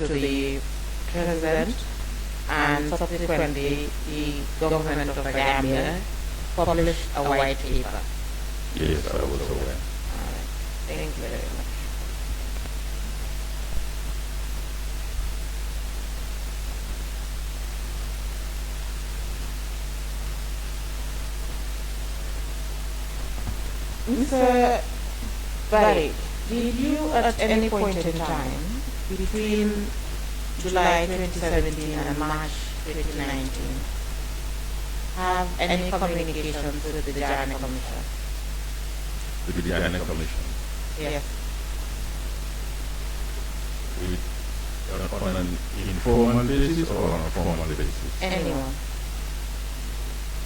to the President, and subsequently the government of the Gambia published a white paper. Yes, I was aware. All right. Thank you very much. Mr. Barry, did you at any point in time between July 2017 and March 2019 have any communications with the Janneh Commission? With the Janneh Commission? Yes. On an informal basis or on a formal basis? Anyone?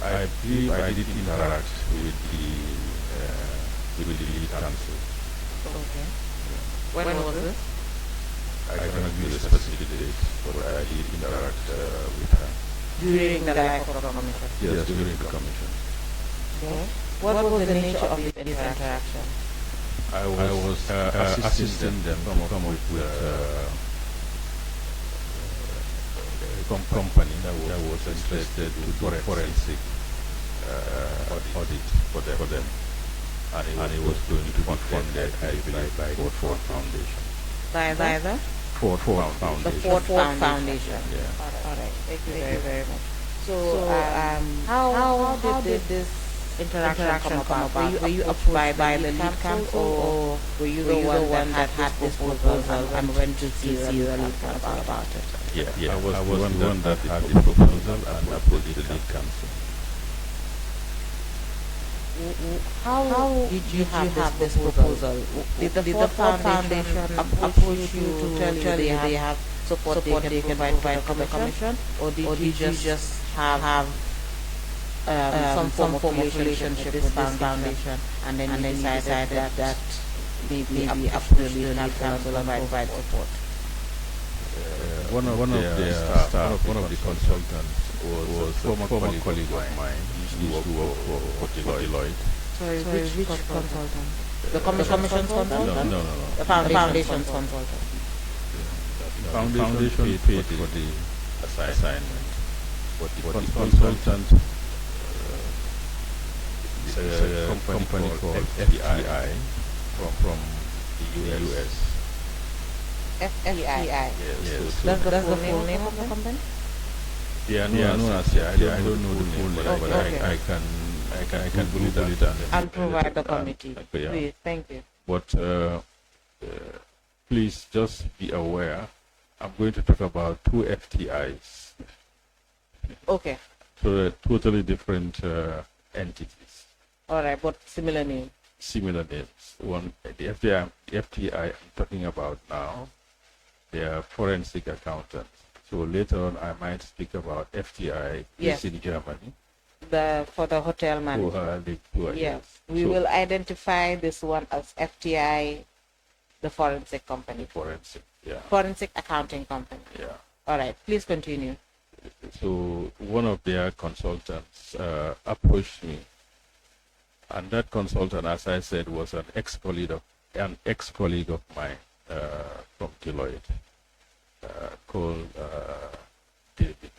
I believe I did interact with the lead council. Okay. When was this? I cannot give a specific date, but I did interact with her. During the life of the commission? Yes, during the commission. Okay. What was the nature of this interaction? I was assisting them to come up with a company that was interested to do forensic audit for them. And it was going to be funded, I believe, by the Ford Foundation. By the? Ford Foundation. The Ford Foundation. Yeah. All right. Thank you very much. So, how did this interaction come about? Were you approached by the lead council, or were you the one that had this proposal and went to see the lead council about it? Yeah. I was the one that had the proposal and approached the lead council. How did you have this proposal? Did the Ford Foundation approach you to tell you they have support they can provide for the commission, or did you just have some form of relationship with this foundation, and then you decided that maybe approach the lead council and provide support? One of the staff, one of the consultants was a former colleague of mine. He used to work for Deloitte. Sorry, which consultant? The commission's consultant? No. The foundation's consultant. The foundation paid for the assignment, but the consultant is a company called FTI from the US. FTI. Yes. That's the full name of the company? Yeah, no, I don't know the full name, but I can Google it and provide the committee. Yeah. Please, thank you. But please just be aware, I'm going to talk about two FTIs. Okay. So they're totally different entities. All right, but similar name. Similar names. One, the FTI I'm talking about now, they are forensic accountants. So later on, I might speak about FTI Yes. in Germany. For the hotel manager. Yes. We will identify this one as FTI, the forensic company. Forensic, yeah. Forensic accounting company. Yeah. All right, please continue. So one of their consultants approached me, and that consultant, as I said, was an ex-colleague of mine from Deloitte, called David,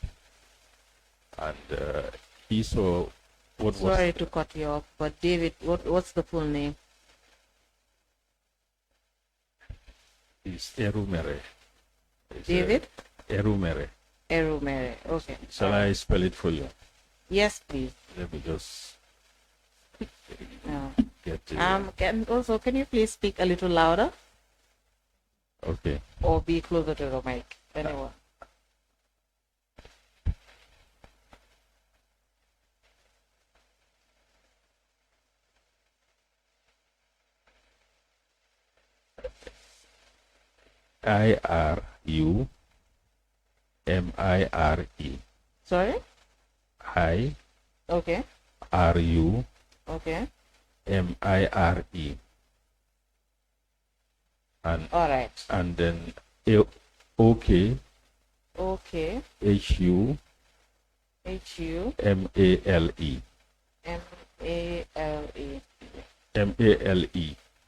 and he saw what was. Sorry to cut you off, but David, what's the full name? Is Erumere. David? Erumere. Erumere. Okay. Shall I spell it for you? Yes, please. Let me just No. get it. Can you please speak a little louder Okay. or be closer to the mic? Anyone? Irumire. Sorry? I Okay. RUMIRE. Okay. And All right. and then OK Okay. HU HU MALE. MALE. MALE.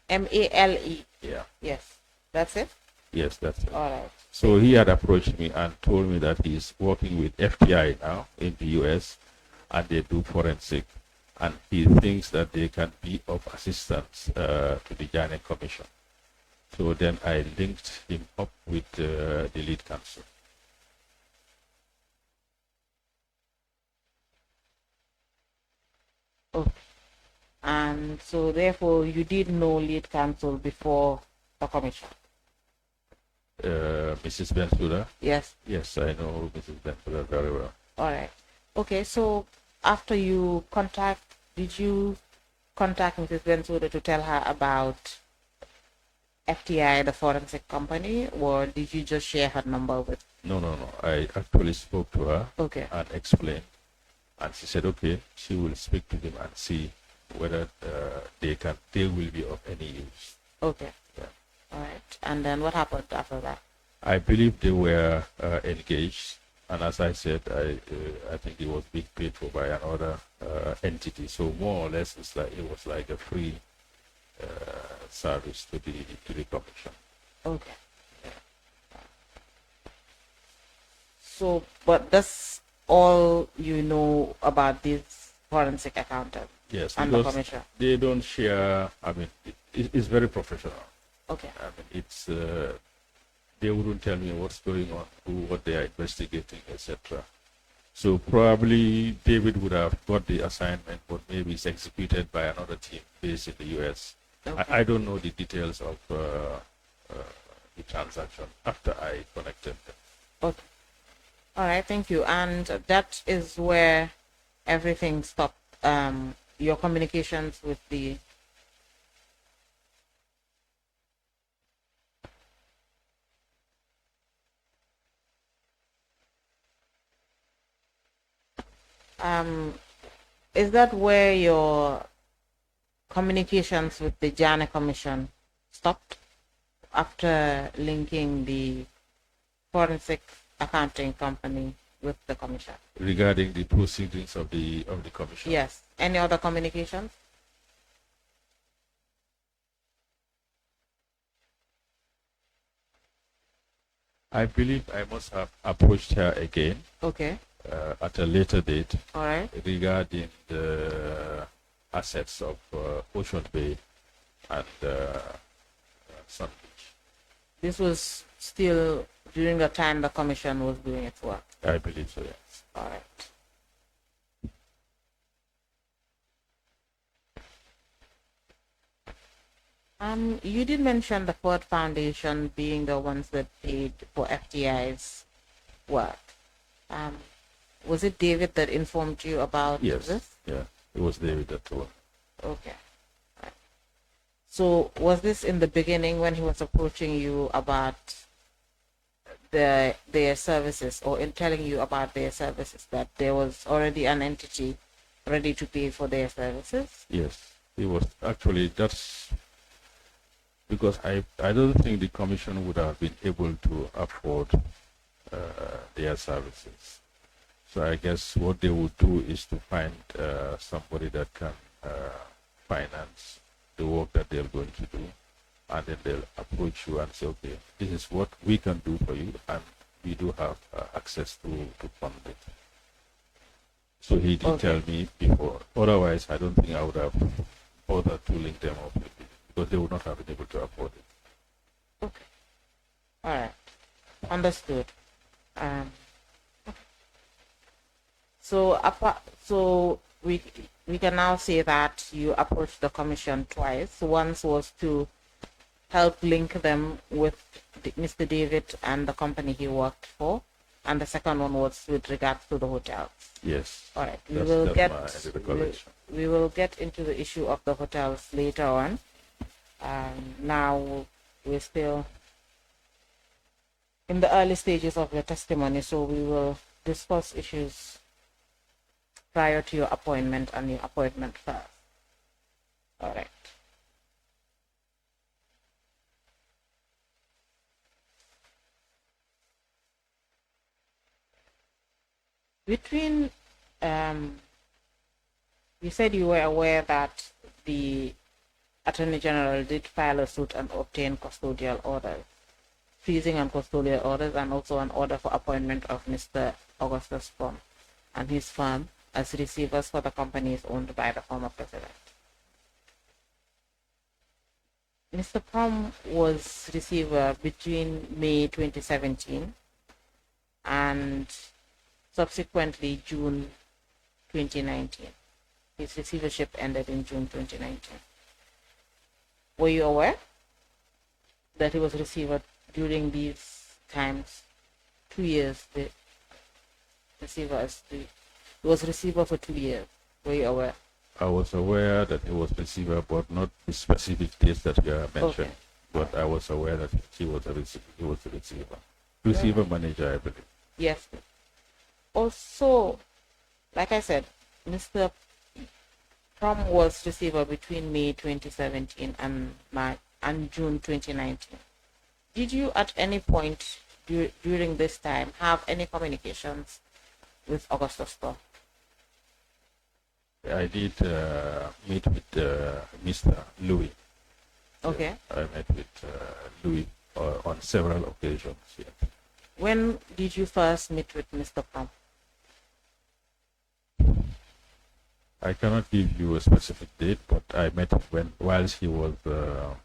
MALE. Yeah. Yes. That's it? Yes, that's it. All right. So he had approached me and told me that he's working with FTI now in the US, and they do forensic, and he thinks that they can be of assistance to the Janneh Commission. So then I linked him up with the lead counsel. Okay. And so therefore you did know lead counsel before the commission? Mrs. Bensouda? Yes. Yes, I know Mrs. Bensouda very well. All right. Okay, so after you did you contact Mrs. Bensouda to tell her about FTI, the forensic company, or did you just share her number with? No. I actually spoke to her. Okay. And explained. And she said, okay, she will speak to them and see whether they will be of any use. Okay. Yeah. All right. And then what happened after that? I believe they were engaged, and as I said, I think it was being paid for by another entity. So more or less, it was like a free service to the commission. Okay. So, but that's all you know about this forensic accountant? Yes, and the because commission. they don't share. I mean, it's very professional. Okay. I mean, it's they wouldn't tell me what's going on, what they are investigating, etc. So probably David would have got the assignment, but maybe it's executed by another team based in the US. Okay. I don't know the details of the transaction after I connected them. Okay. All right. Thank you. And that is where everything stopped. Your communications with the is that where your communications with the Janneh Commission stopped after linking the forensic accounting company with the commission? Regarding the proceedings of the commission? Yes. Any other communications? I believe I must have approached her again. Okay. At a later date. All right. Regarding the assets of Ocean Bay and Sun Beach. This was still during the time the commission was doing its work? I believe so, yes. All right. You did mention the Ford Foundation being the ones that paid for FTI's work. Was it David that informed you about this? Yeah, it was David that told me. Okay. Right. So was this in the beginning when he was approaching you about their services, or in telling you about their services, that there was already an entity ready to pay for their services? Yes, it was. Actually, that's because I don't think the commission would have been able to afford their services. So I guess what they would do is to find somebody that can finance the work that they're going to do, and then they'll approach you and say, okay, this is what we can do for you, and we do have access to fund it. So he did tell me before. Otherwise, I don't think I would have bothered to link them up with it, because they would not have been able to afford it. Okay. All right. Understood. So we can now say that you approached the commission twice. Once was to help link them with Mr. David and the company he worked for, and the second one was with regards to the hotels. Yes. All right. We will get into the issue of the hotels later on. Now we're still in the early stages of your testimony, so we will discuss issues prior to your appointment and your appointment first. All right. Between, you said you were aware that the Attorney General did file a suit and obtain custodial orders. freezing and custodial orders, and also an order for appointment of Mr. Augustus Prom and his firm as receivers for the companies owned by the former president. Mr. Prom was receiver between May 2017 and subsequently June 2019. His receivership ended in June 2019. Were you aware that he was receiver during these times? 2 years, the receiver he was receiver for 2 years. Were you aware? I was aware that he was receiver, but not the specific dates that you have mentioned. Okay. But I was aware that he was a receiver. Receiver manager, I believe. Yes. Also, like I said, Mr. Prom was receiver between May 2017 and June 2019. Did you at any point during this time have any communications with Augustus Prom? I did meet with Mr. Louis. Okay. I met with Louis on several occasions. Yes. When did you first meet with Mr. Prom? I cannot give you a specific date, but I met him whilst he was the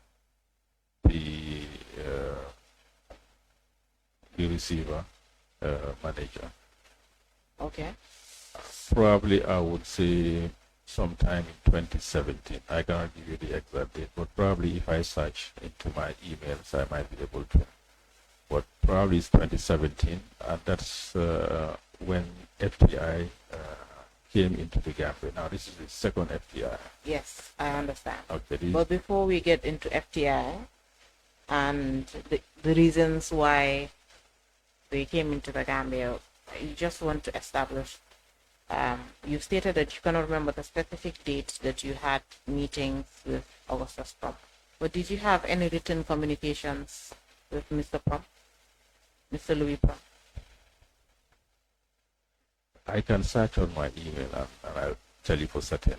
receiver manager. Okay. Probably I would say sometime in 2017. I cannot give you the exact date, but probably if I search into my emails, I might be able to. But probably it's 2017, and that's when FTI came into the Gambia. Now this is the second FTI. Yes, I understand. Okay. But before we get into FTI and the reasons why they came into the Gambia, you just want to establish, you stated that you cannot remember the specific date that you had meetings with Augustus Prom. But did you have any written communications with Mr. Prom, Mr. Louis Prom? I can search on my email and I'll tell you for certain.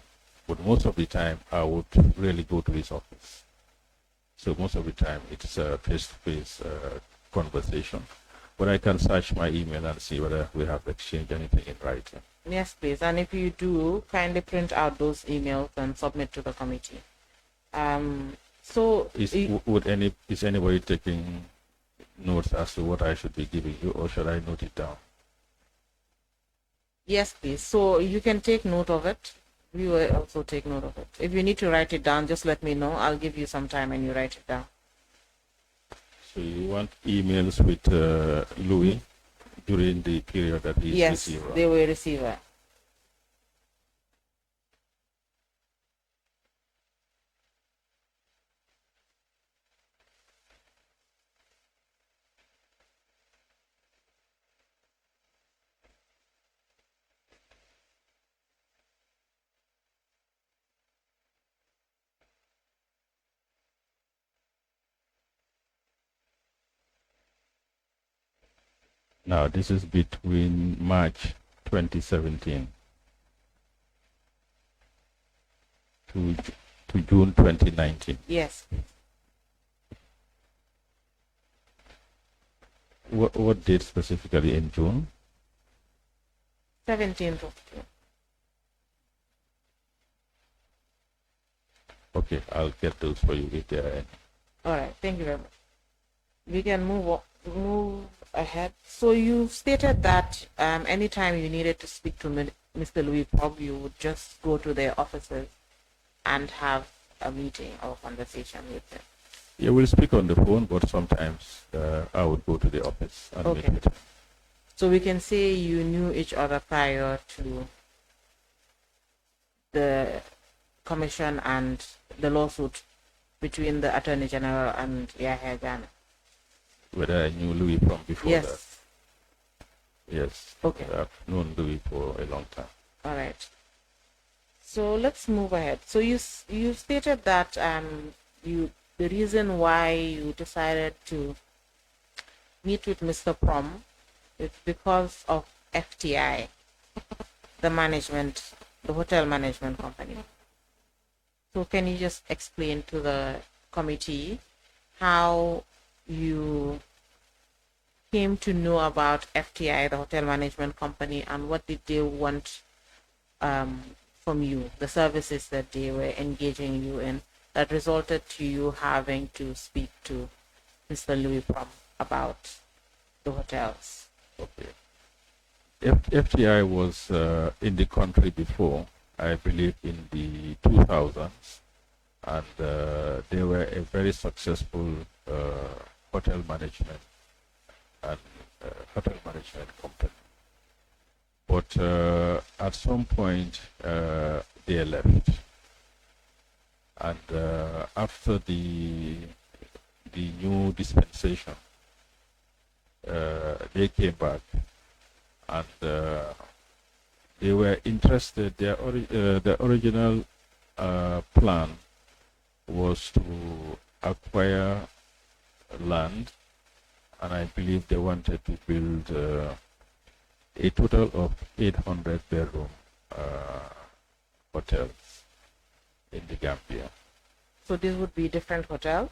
But most of the time, I would really go to his office. So most of the time, it's a face-to-face conversation. But I can search my email and see whether we have exchanged anything in writing. Yes, please. And if you do, kindly print out those emails and submit to the committee. Is anybody taking notes as to what I should be giving you, or should I note it down? Yes, please. So you can take note of it. We will also take note of it. If you need to write it down, just let me know. I'll give you some time and you write it down. So you want emails with Louis during the period that he's receiver? Yes, they were receiver. Now, this is between March 2017 to June 2019. Yes. What date specifically in June? 17th of June. Okay, I'll get those for you if there are any. All right, thank you very much. We can move ahead. So you stated that anytime you needed to speak to Mr. Louis Prom, you would just go to their offices and have a meeting or conversation with them. Yeah, we'll speak on the phone, but sometimes I would go to the office and meet with him. So we can say you knew each other prior to the commission and the lawsuit between the Attorney General and Yahya Jammeh. Whether I knew Louis from before that? Yes. Yes. Okay. I've known Louis for a long time. All right. So let's move ahead. So you stated that the reason why you decided to meet with Mr. Prom is because of FTI, the hotel management company. So can you just explain to the committee how you came to know about FTI, the hotel management company, and what did they want from you, the services that they were engaging you in, that resulted to you having to speak to Mr. Louis Prom about the hotels? Okay. FTI was in the country before, I believe, in the 2000s, and they were a very successful hotel management and hotel management company. But at some point, they left, and after the new dispensation, they came back, and they were interested. The original plan was to acquire land, and I believe they wanted to build a total of 800 bedroom hotels in the Gambia. So these would be different hotels?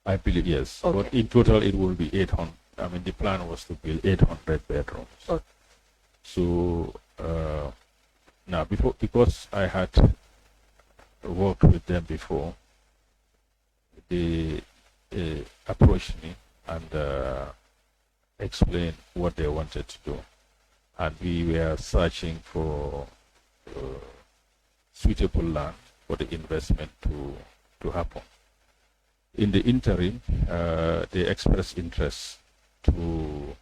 I believe, yes. Okay. But in total it will be 800. I mean, the plan was to build 800 bedrooms. Okay. So now, because I had worked with them before, they approached me and explained what they wanted to do, and we were searching for suitable land for the investment to happen. In the interim, they expressed interest to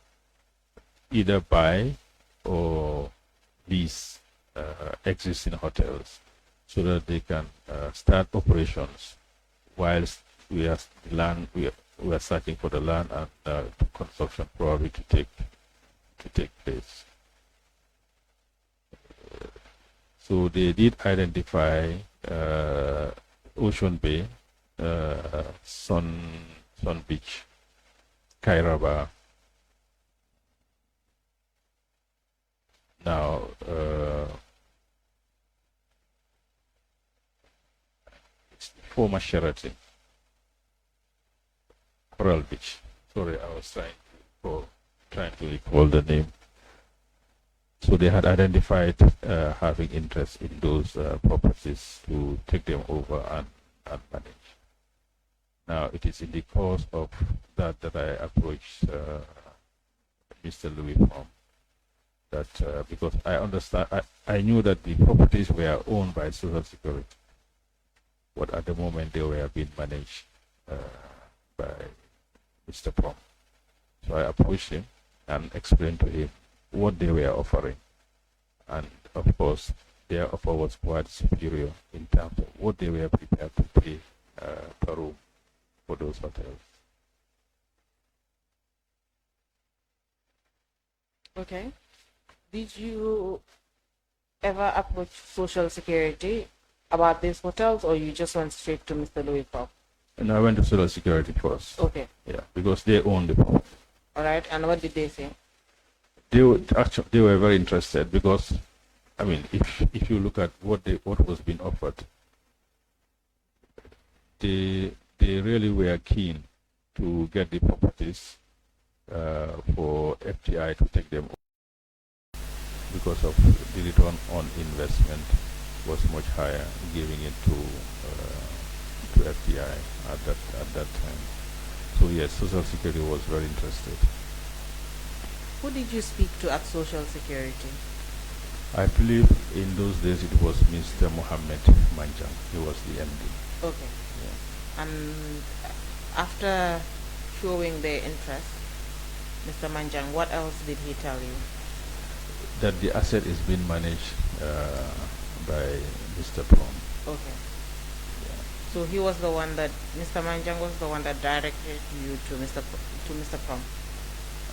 either buy or lease existing hotels so that they can start operations whilst we are searching for the land and construction probably to take place. So they did identify Ocean Bay, Sun Beach, Kairaba. Now, it's former Sheraton, Coral Beach. Sorry, I was trying to recall the name. So they had identified having interest in those properties to take them over and manage. Now, it is in the course of that I approached Mr. Louis from that because I knew that the properties were owned by Social Security, but at the moment they were being managed by Mr. Prom. So I approached him and explained to him what they were offering, and of course their offer was quite superior in terms of what they were prepared to pay per room for those hotels. Okay. Did you ever approach Social Security about these hotels, or you just went straight to Mr. Louis Pop? And I went to Social Security first. Okay. Yeah, because they own the property. All right. And what did they say? They were very interested because, I mean, if you look at what was being offered, they really were keen to get the properties for FTI to take them over because of the return on investment was much higher, giving it to FTI at that time. So yes, Social Security was very interested. Who did you speak to at Social Security? I believe in those days it was Mr. Mohammed Manjang. He was the MD. Okay. Yeah. And after showing their interest, Mr. Manjang, what else did he tell you? That the asset is being managed by Mr. Plum. Okay. Yeah. So he was the one that, Mr. Manjang was the one that directed you to Mr. Plum?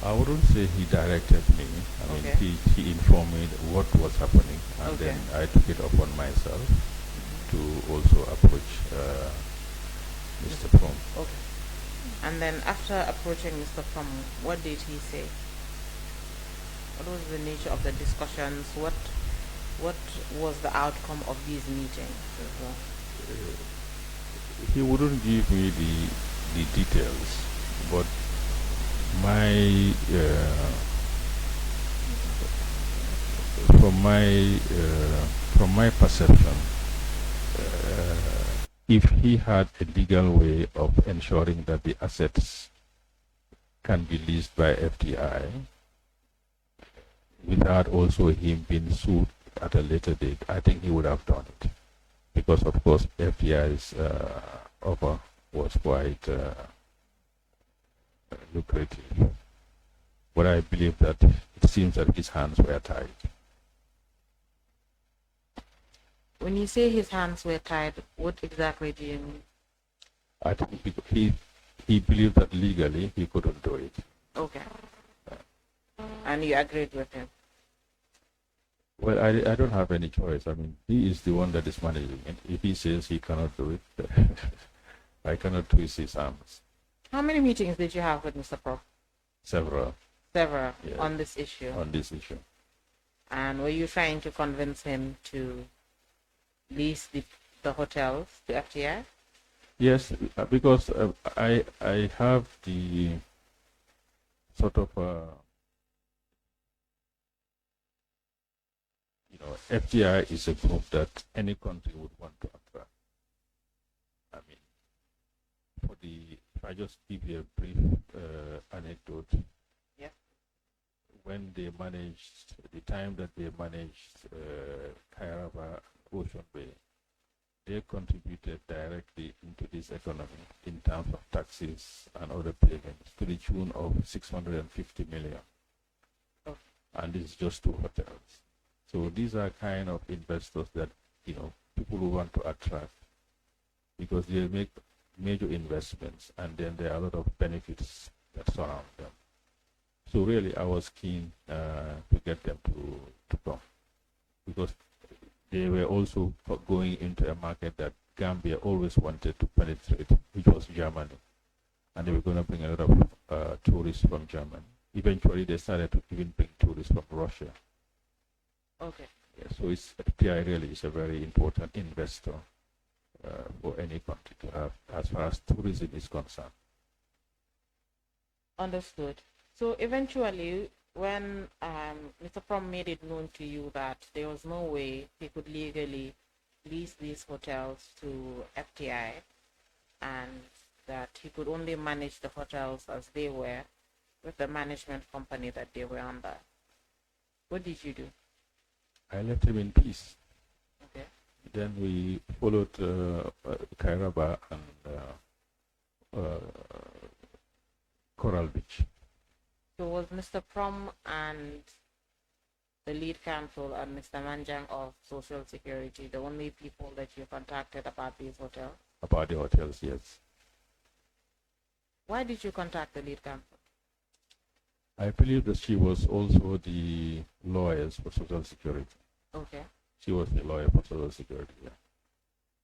I wouldn't say he directed me. I mean, Okay. he informed me what was happening, and Okay. then I took it upon myself to also approach Mr. Plum. Okay. And then after approaching Mr. Plum, what did he say? What was the nature of the discussions? What was the outcome of these meetings as well? He wouldn't give me the details, but my from my from my perception, if he had a legal way of ensuring that the assets can be leased by FDI without also him being sued at a later date, I think he would have done it, because of course FDI's offer was quite lucrative. But I believe that it seems that his hands were tied. When you say his hands were tied, what exactly do you mean? I think he believed that legally he couldn't do it. Okay. And you agreed with him? Well, I don't have any choice. I mean, he is the one that is managing it. If he says he cannot do it, I cannot twist his arms. How many meetings did you have with Mr. Pro? Several. Several, yeah, on this issue? On this issue. And were you trying to convince him to lease the hotels to FTI? Yes, because I have the sort of FDI is a group that any country would want to attract. I mean, if I just give you a brief anecdote. Yeah. When they managed, the time that they managed Kairaba Ocean Bay, they contributed directly into this economy in terms of taxes and other payments to the tune of 650 million. Oh. And this is just 2 hotels. So these are kind of investors that, people who want to attract, because they make major investments and then there are a lot of benefits that surround them. So really, I was keen to get them to come, because they were also going into a market that Gambia always wanted to penetrate, which was Germany. And they were going to bring a lot of tourists from Germany. Eventually, they started to even bring tourists from Russia. Okay. Yeah, so FPI really is a very important investor for any country to have as far as tourism is concerned. Understood. So eventually, when Mr. Prom made it known to you that there was no way he could legally lease these hotels to FTI, and that he could only manage the hotels as they were with the management company that they were under, what did you do? I left him in peace. Okay. Then we followed Kairaba and Coral Beach. So was Mr. Prom and the lead counsel and Mr. Manjang of Social Security the only people that you contacted about these hotels? About the hotels, yes. Why did you contact the lead counsel? I believe that she was also the lawyers for Social Security. Okay. She was the lawyer for Social Security, yeah.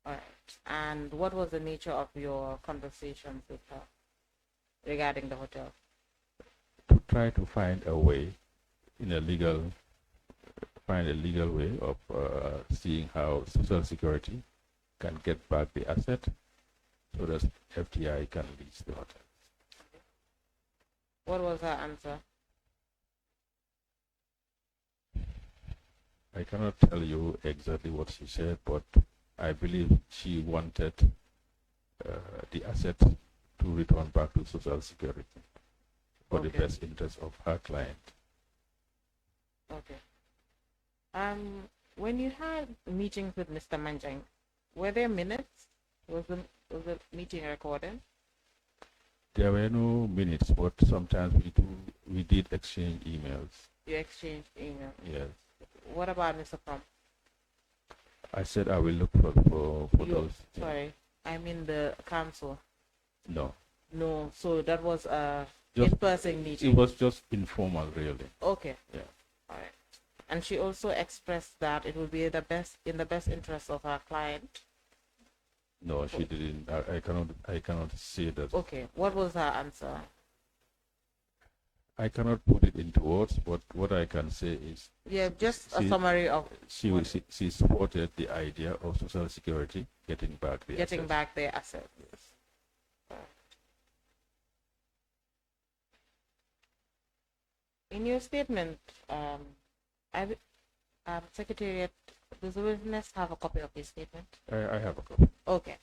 All right. And what was the nature of your conversations with her regarding the hotel? To try to find a way, a legal way of seeing how Social Security can get back the asset so that FTI can lease the hotel. What was her answer? I cannot tell you exactly what she said, but I believe she wanted the asset to return back to Social Security for the best interest of her client. Okay. When you had meetings with Mr. Manjang, were there minutes? Was the meeting recorded? There were no minutes, but sometimes we did exchange emails. You exchanged emails? Yes. What about Mr. Prom? I said I will look for those. Sorry, I mean the council. No. No, so that was a in-person meeting. It was just informal, really. Okay. Yeah. All right. And she also expressed that it would be in the best interest of her client. No, she didn't. I cannot say that. Okay. What was her answer? I cannot put it into words, but what I can say is... Yeah, just a summary of... She supported the idea of Social Security getting back the assets. Back their assets. Yes. In your statement, I, Secretariat, does the witness have a copy of his statement? I have a copy. Okay.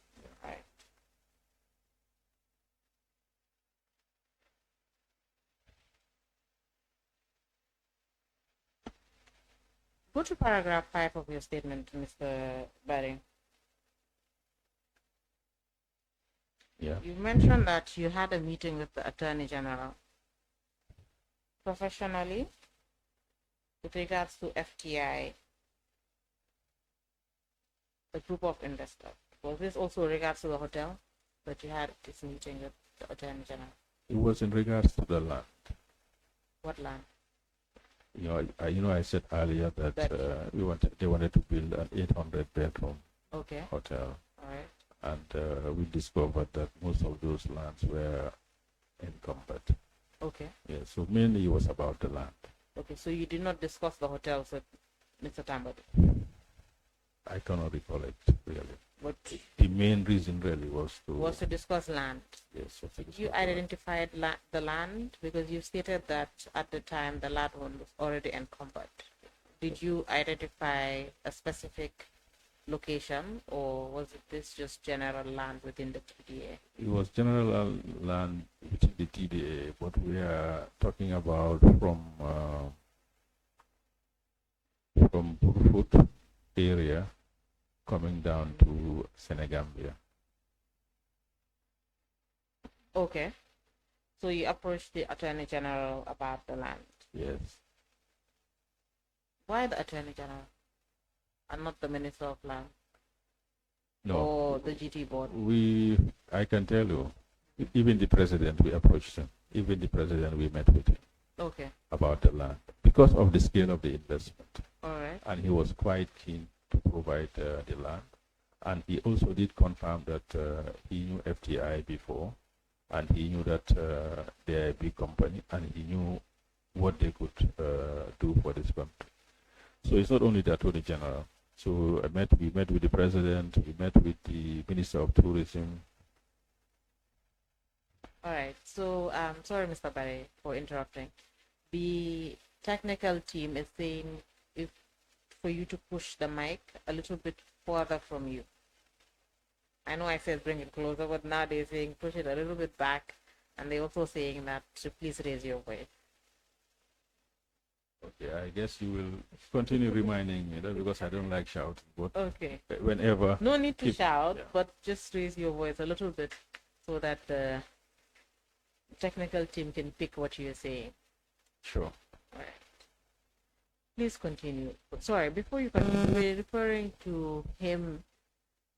All right. Go to paragraph 5 of your statement, Mr. Barry. Yeah. You mentioned that you had a meeting with the Attorney General. Professionally, with regards to FTI, the group of investors. Was this also in regards to the hotel that you had this meeting with the Attorney General? It was in regards to the land. What land? I said earlier that they wanted to build an 800-bedroom hotel. All right. And we discovered that most of those lands were encumbered. Okay. Yeah, so mainly it was about the land. Okay, so you did not discuss the hotels with Mr. Tambadi? I cannot recall it, really. But the main reason really was to discuss land. Yes. Did you identify the land? Because you stated that at the time the land was already encumbered. Did you identify a specific location, or was this just general land within the TDA? It was general land within the TDA, but we are talking about from Burfoot area coming down to Senegambia. Okay. So you approached the Attorney General about the land? Yes. Why the Attorney General and not the Minister of Land? No. Or the GT board? I can tell you, even the president, we approached him. Even the president, we met with him. Okay. About the land, because of the scale of the investment. All right. And he was quite keen to provide the land. And he also did confirm that he knew FTI before, and he knew that they're a big company, and he knew what they could do for this country. So it's not only the Attorney General. So we met with the President, we met with the Minister of Tourism. All right. So, sorry, Mr. Barry, for interrupting. The technical team is saying for you to push the mic a little bit further from you. I know I said bring it closer, but now they're saying push it a little bit back, and they're also saying that to please raise your voice. Okay, I guess you will continue reminding me that, because I don't like shouting. But okay. Whenever. No need to shout, but just raise your voice a little bit so that the technical team can pick what you're saying. Sure. All right. Please continue. Sorry, before you continue, we're referring to him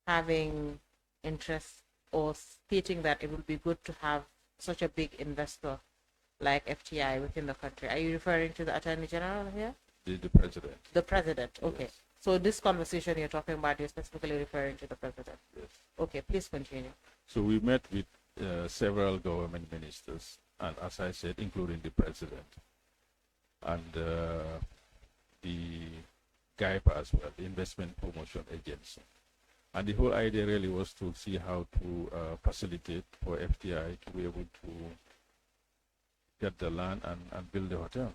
having interest or stating that it would be good to have such a big investor like FTI within the country. Are you referring to the Attorney General here? The President. The President, okay. Yes. So this conversation you're talking about, you're specifically referring to the President? Yes. Okay, please continue. So we met with several government ministers, and as I said, including the President, and the GAIPA as well, the Investment Promotion Agency. And the whole idea really was to see how to facilitate for FTI to be able to get the land and build the hotel.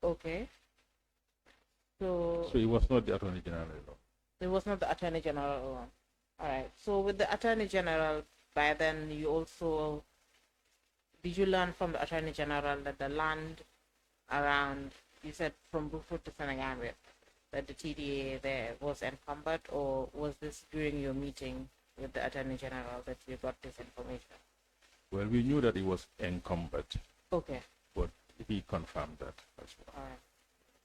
Okay. So it was not the Attorney General alone. It was not the Attorney General alone. All right. So with the Attorney General, by then you also, did you learn from the Attorney General that the land around, you said from Brufut to Senegambia, that the TDA there was encumbered, or was this during your meeting with the Attorney General that you got this information? Well, we knew that it was encumbered. Okay. But he confirmed that as well. All right.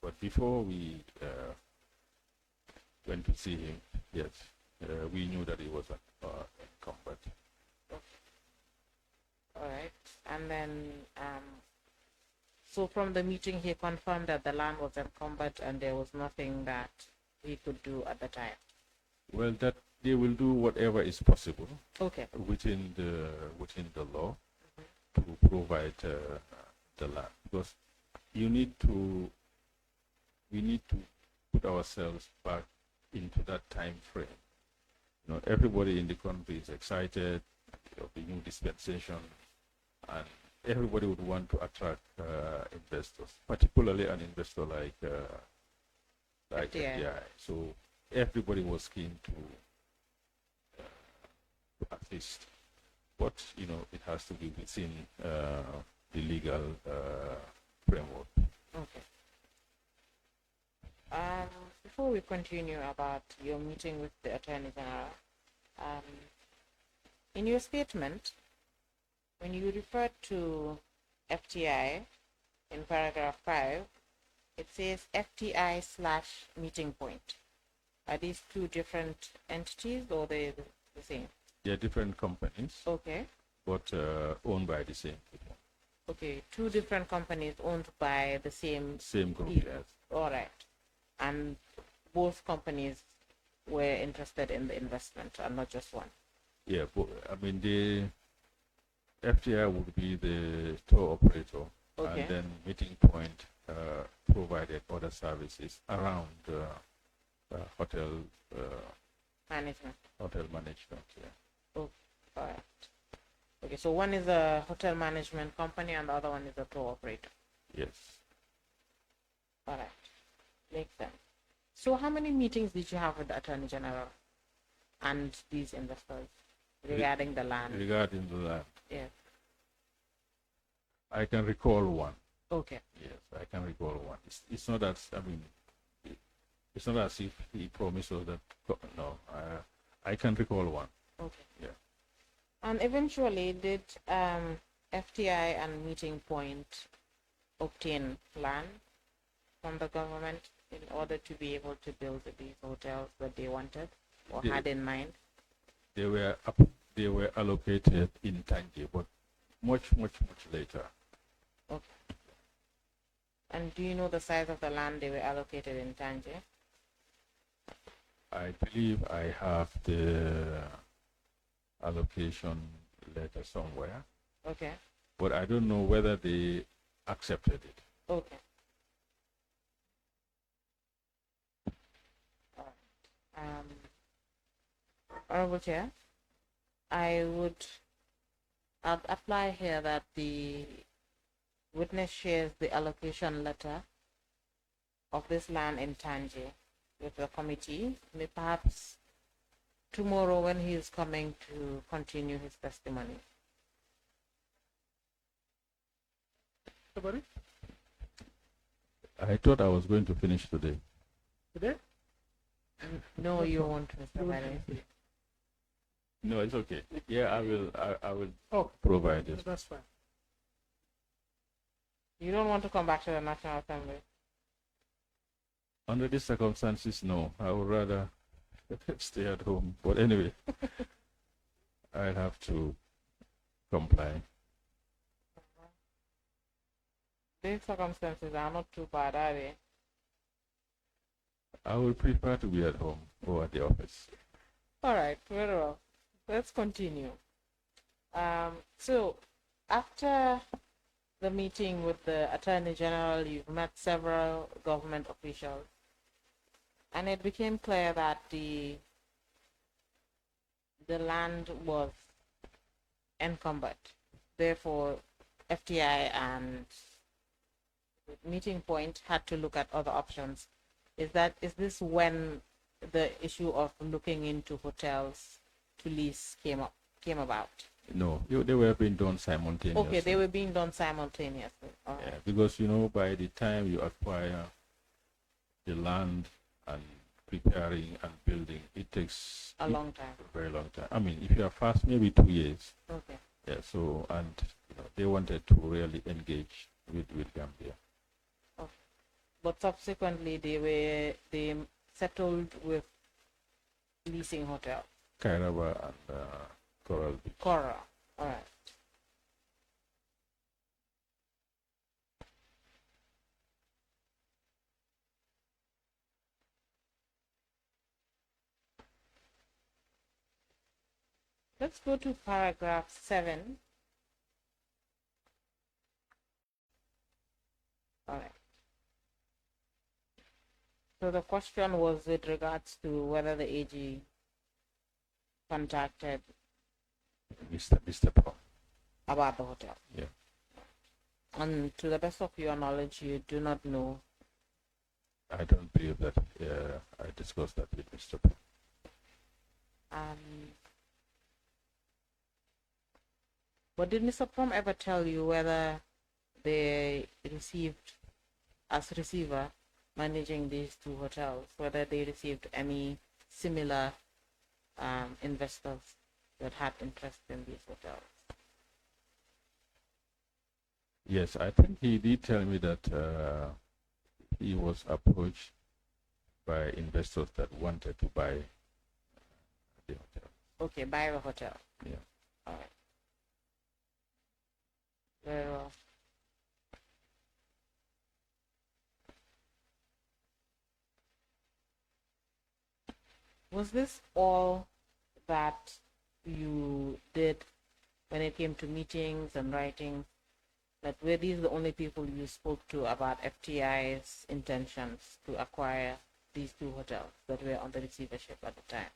But before we went to see him, yes, we knew that it was encumbered. Okay. All right. And then, so from the meeting, he confirmed that the land was encumbered and there was nothing that he could do at the time. Well, that they will do whatever is possible. Okay. Within the law, to provide the land, because we need to put ourselves back into that time frame. You know, everybody in the country is excited of the new dispensation, and everybody would want to attract investors, particularly an investor like FDI. FDI. So everybody was keen to assist, but it has to be within the legal framework. Okay. Before we continue about your meeting with the Attorney General, in your statement, when you refer to FTI in paragraph 5, it says FTI/meeting point. Are these two different entities or they the same? They're different companies, Okay. but owned by the same people. Okay, two different companies owned by the same Group, people. yes. All right. And both companies were interested in the investment and not just one. Yeah, but I mean, the FTI would be the tour operator, Okay. and then Meeting Point provided other services around hotel Management. hotel management. Yeah. Okay. All right. Okay, so one is a hotel management company and the other one is a tour operator. Yes. All right. Makes sense. So how many meetings did you have with the Attorney General and these investors regarding the land? Regarding the land, Yes. I can recall one. Okay. Yes, I can recall one. It's not that, I mean, it's not as if he promised us that, no, I can recall one. Okay. Yeah. And eventually, did FTI and Meeting Point obtain land from the government in order to be able to build these hotels that they wanted or had in mind? They were allocated in Tangi, but much later. Okay. And do you know the size of the land they were allocated in Tangier? I believe I have the allocation letter somewhere, Okay. but I don't know whether they accepted it. Okay. Honorable Chair, I'd apply here that the witness shares the allocation letter of this land in Tangier with the committee. Perhaps tomorrow when he is coming to continue his testimony. Somebody? I thought I was going to finish today. Today? No, you won't, Mr. Barry. No, it's okay. Yeah, I will Oh, provide it. that's fine. You don't want to come back to the National Assembly? Under these circumstances, no. I would rather stay at home. But anyway, I'll have to comply. These circumstances are not too bad, are they? I would prefer to be at home or at the office. All right, very well. Let's continue. So, after the meeting with the Attorney General, you've met several government officials, and it became clear that the land was encumbered. Therefore, FTI and Meeting Point had to look at other options. Is this when the issue of looking into hotels to lease came about? No, they were being done simultaneously. Okay, they were being done simultaneously. All right. Yeah, because by the time you acquire the land and preparing and building, it takes A long time. a very long time. I mean, if you are fast, maybe 2 years. Okay. Yeah. So, and they wanted to really engage with Gambia. Okay. But subsequently, they settled with leasing hotel. Kairaba and Coral Beach. Cora. All right. Let's go to paragraph 7. All right. So the question was with regards to whether the AG contacted Mr. Paul. about the hotel. Yeah. And to the best of your knowledge, you do not know. I don't believe that I discussed that with Mr. P. But did Mr. Prom ever tell you whether they received, as receiver, managing these two hotels, whether they received any similar investors that had interest in these hotels? Yes, I think he did tell me that he was approached by investors that wanted to buy the hotel. Okay, buy the hotel. Yeah. All right. Very well. Was this all that you did when it came to meetings and writings? Like, were these the only people you spoke to about FTI's intentions to acquire these two hotels that were on the receivership at the time?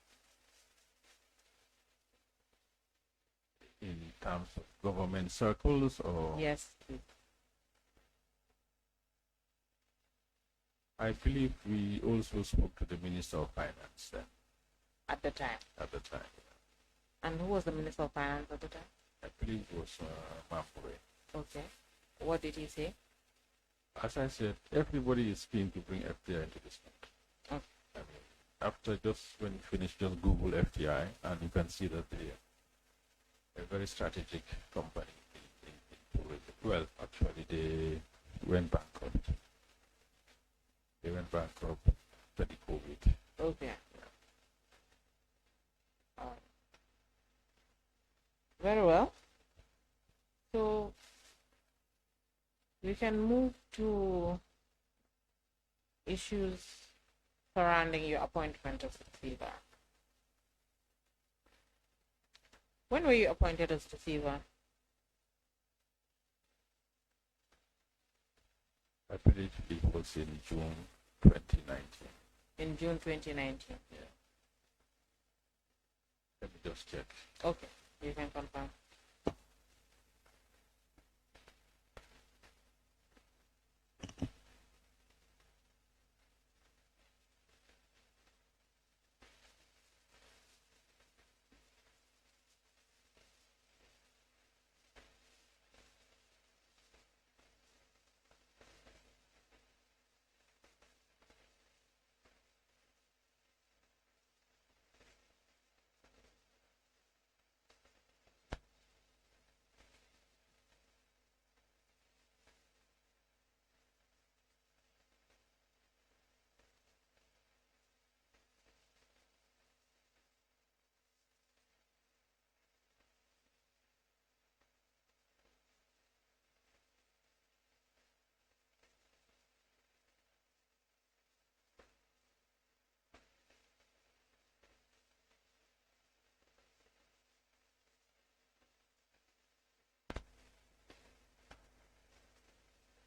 In terms of government circles, or? Yes, please. I believe we also spoke to the Minister of Finance then. At the time? At the time. And who was the Minister of Finance at the time? I believe it was Mafure. Okay. What did he say? As I said, everybody is keen to bring FTI into this country. Okay. I mean, after just when you finish, just Google FTI and you can see that they are a very strategic company in tourism. Well, actually, they went bankrupt. They went bankrupt after the COVID. Okay. Very well. So we can move to issues surrounding your appointment as receiver. When were you appointed as receiver? I believe it was in June 2019. In June 2019. Yeah. Let me just check. Okay, you can confirm.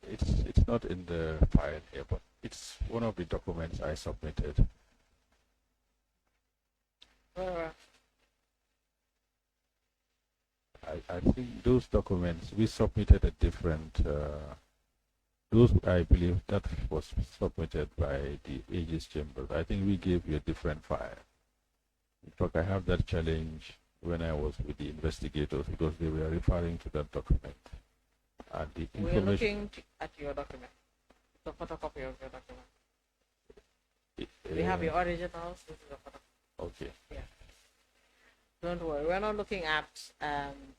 It's not in the file here, but it's one of the documents I submitted. I think those documents we submitted a different. Those I believe that was submitted by the Aegis Chamber. I think we gave you a different file. In fact, I have that challenge when I was with the investigators because they were referring to that document. And the We're looking at your document, the photocopy of your document. We have your originals. This is a photocopy. Okay. Yeah. Don't worry, we're not looking at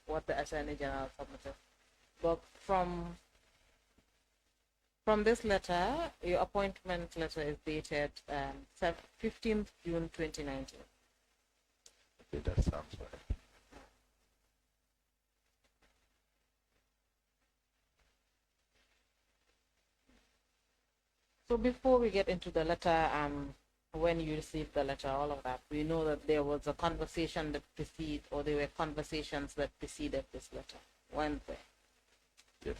what the Attorney General submitted. But from this letter, your appointment letter is dated 15th June 2019. Okay, that sounds right. So before we get into the letter, when you received the letter, all of that, we know that there was a conversation that preceded, or there were conversations that preceded this letter, weren't there? Yes.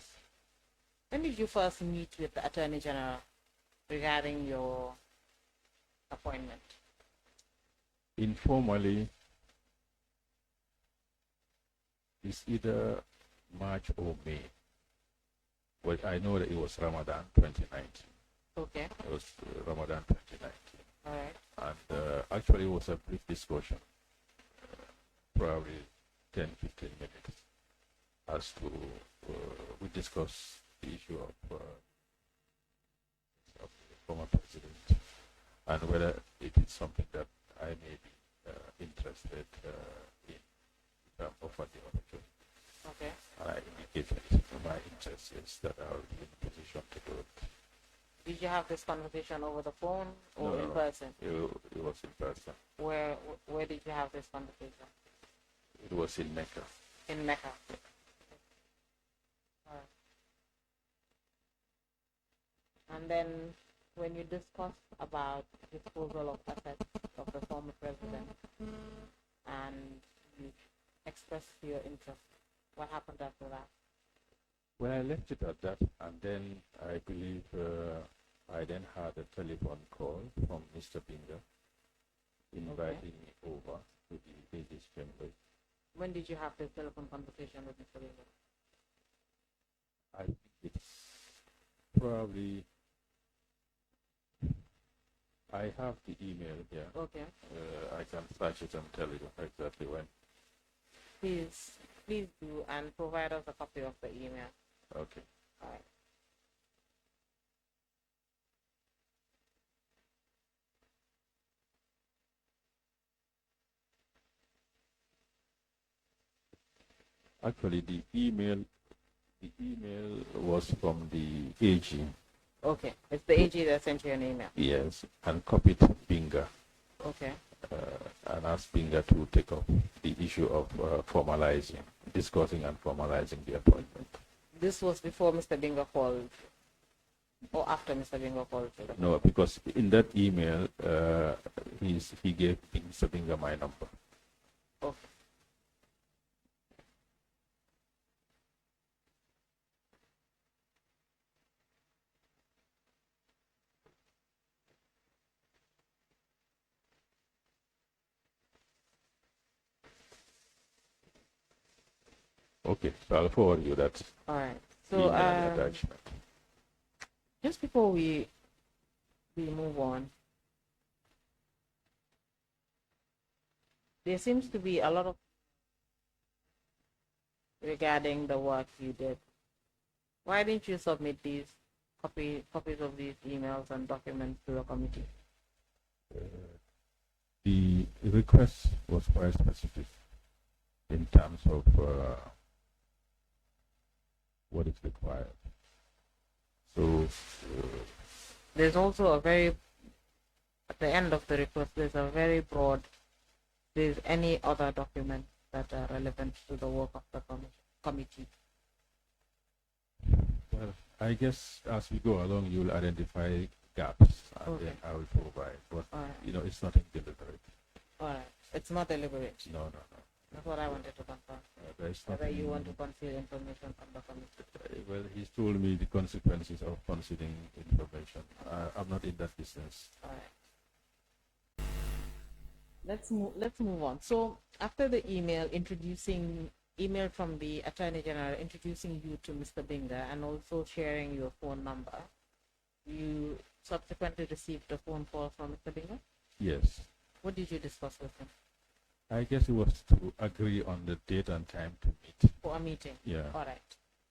When did you first meet with the Attorney General regarding your appointment? Informally, it's either March or May Well, I know that it was Ramadan 2019. Okay. It was Ramadan 2019. All right. And actually, it was a brief discussion, probably 10, 15 minutes, as to we discussed the issue of the former president and whether it is something that I may be interested in if I'm offered the opportunity. Okay. And I indicated my interest is that I will be in a position to do it. Did you have this conversation over the phone or No, in person? It was in person. Where did you have this conversation? It was in Mecca. In Mecca. All right. And then when you discussed about disposal of assets of the former president and you expressed your interest, what happened after that? Well, I left it at that, and then I believe I then had a telephone call from Mr. Binga inviting me over to the ladies' chamber. When did you have the telephone conversation with Mr. Binga? I think it's probably, I have the email here. Okay. I can flash it and tell you exactly when. Please do, and provide us a copy of the email. Okay. All right. Actually, the email was from the AG. Okay, it's the AG that sent you an email. Yes, and copied Binga. Okay. And asked Binga to take up the issue of discussing and formalizing the appointment. This was before Mr. Binga called, or after Mr. Binga called? No, because in that email, he gave Mr. Binga my number. Okay. Okay, so I'll forward you that. All right. email So and attachment. just before we move on, there seems to be a lot of regarding the work you did. Why didn't you submit these copies of these emails and documents to the committee? The request was quite specific in terms of what is required. So There's also at the end of the request, there's a very broad, there's any other documents that are relevant to the work of the committee. well, I guess as we go along, you'll identify gaps, and then I will provide. But All right. it's nothing deliberate. All right. It's not deliberate. No. That's what I wanted to confirm. There's Whether nothing. you want to conceal information from the committee. Well, he's told me the consequences of concealing information. I'm not in that business. All right. Let's move on. So after the email from the Attorney General introducing you to Mr. Binga and also sharing your phone number, you subsequently received a phone call from Mr. Binga? Yes. What did you discuss with him? I guess it was to agree on the date and time to meet. For a meeting? Yeah. All right.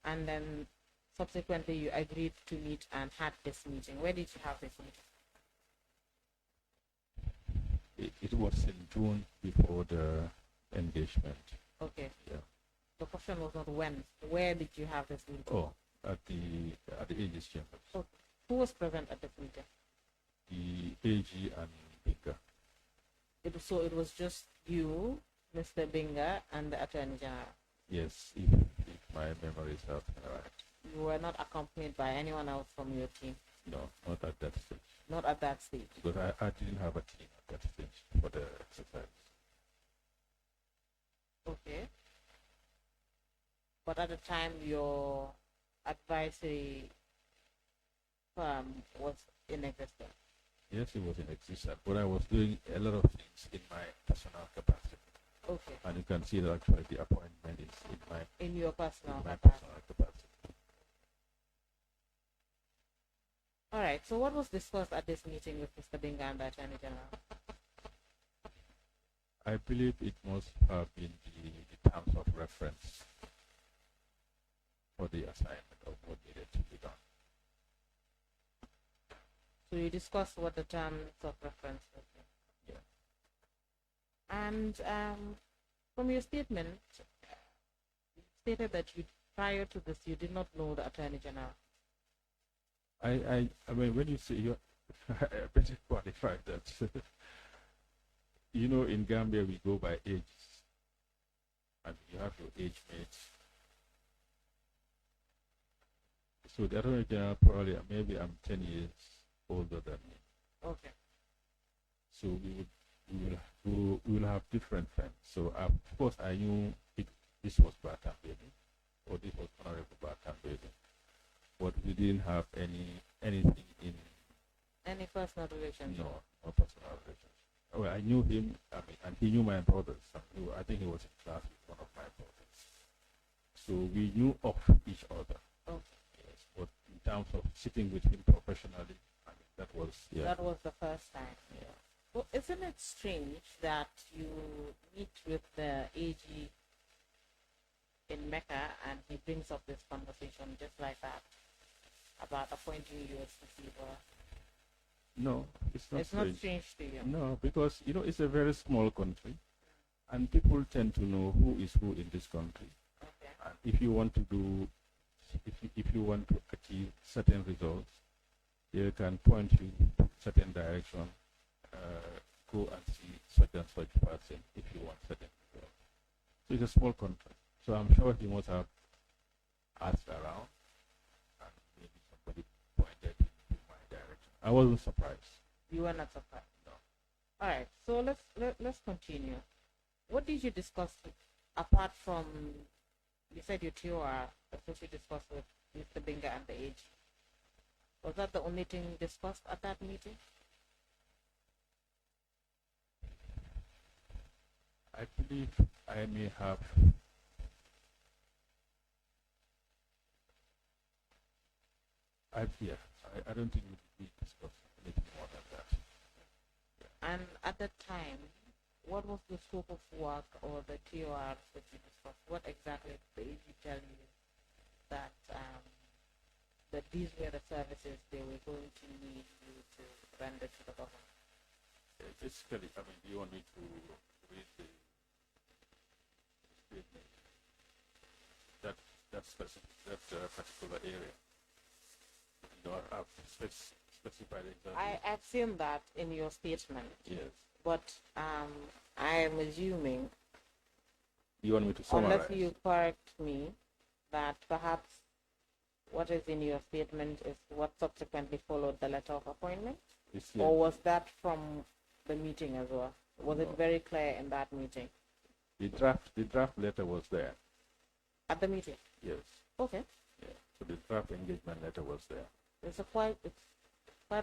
And then subsequently you agreed to meet and had this meeting. Where did you have this meeting? It was in June before the engagement. Okay. Yeah. The question was not when. Where did you have this meeting? Oh, at the AG's chambers. Okay. Who was present at this meeting? The AG and Binga. So it was just you, Mr. Binga, and the Attorney General. Yes, if my memory is helping right. You were not accompanied by anyone else from your team? No, not at that stage. Not at that stage? Because I didn't have a team at that stage for the exercise. Okay. But at the time, your advisory firm was in existence? Yes, it was in existence, but I was doing a lot of things in my personal capacity. Okay. And you can see that actually the appointment is in your personal my capacity. personal capacity. All right. So what was discussed at this meeting with Mr. Binga and the Attorney General? I believe it must have been the terms of reference for the assignment of what needed to be done. So you discussed what the terms of reference were. Yeah. And from your statement, you stated that prior to this, you did not know the Attorney General. I mean, when you say you, I better qualify that. You know, in Gambia we go by ages, and you have your age mates. So the Attorney General probably, maybe I'm 10 years older than me. Okay. So we will have different friends. So of course I knew this was Batam Baby, or this was Honorable Batam Baby, but we didn't have anything in any personal relationship. No personal relationship. Well, I knew him, I mean, and he knew my brothers. I think he was in class with one of my brothers. So we knew of each other. Okay. Yes, but in terms of sitting with him professionally, I mean, that was that was the first time. Yeah. Well, isn't it strange that you meet with the AG in Mecca and he brings up this conversation just like that about appointing you as receiver? No, it's not strange. Not strange to you. No, because it's a very small country, and people tend to know who is who in this country. Okay. And if you want to if you want to achieve certain results, they can point you to certain direction. Go and see such and such person if you want certain results. So it's a small country, so I'm sure he must have asked around, and maybe somebody pointed in my direction. I wasn't surprised. You were not surprised. No. All right. So let's continue. What did you discuss apart from you said your TOR? That's what you discussed with Mr. Binga and the AG. Was that the only thing discussed at that meeting? I believe I may have. I don't think we discussed anything more than that. Yeah. And at that time, what was the scope of work or the TORs that you discussed? What exactly did the AG tell you that these were the services they were going to need you to render to the government? Basically, I mean, do you want me to read the statement? That particular area. You know, I've specified exactly. I've seen that in your statement. Yes. But I am assuming. You want me to summarize? Unless you correct me, that perhaps what is in your statement is what subsequently followed the letter of appointment? Or was that from the meeting as well? Was it very clear in that meeting? The draft letter was there. At the meeting? Yes. Okay. Yeah. So the draft engagement letter was there. It's quite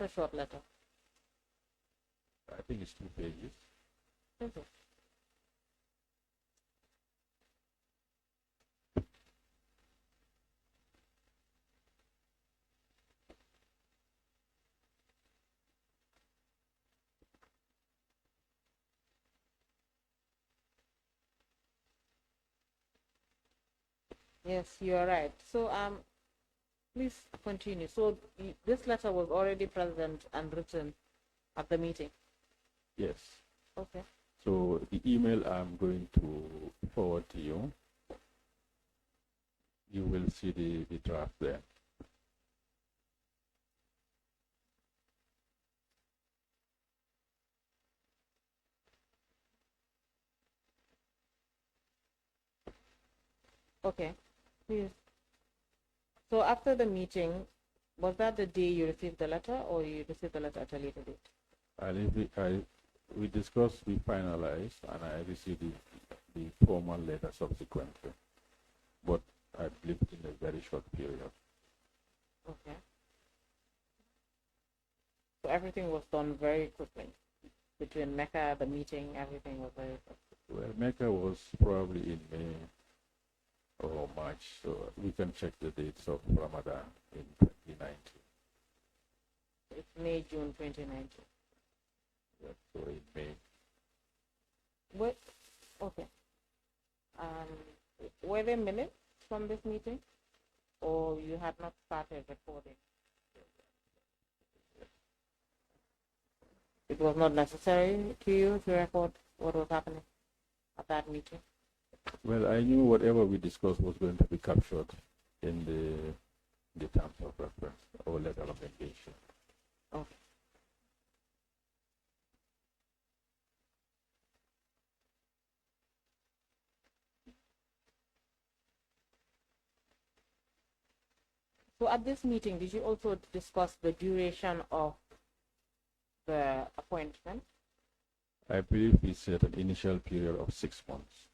a short letter. I think it's 2 pages. Okay. Yes, you are right. So please continue. So this letter was already present and written at the meeting? Yes. Okay. So the email I'm going to forward to you, you will see the draft there. Okay. Please. So after the meeting, was that the day you received the letter, or you received the letter at a later date? We discussed, we finalized, and I received the formal letter subsequently. But I believe in a very short period. Okay. So everything was done very quickly. Between Mecca, the meeting, everything was very quick. Well, Mecca was probably in May or March, so we can check the dates of Ramadan in 2019. May, June 2019. So in May. Wait, okay. Were there minutes from this meeting, or you had not started recording? It was not necessary to you to record what was happening at that meeting? Well, I knew whatever we discussed was going to be captured in the terms of reference or letter of engagement. Okay. So at this meeting, did you also discuss the duration of the appointment? I believe we set an initial period of 6 months.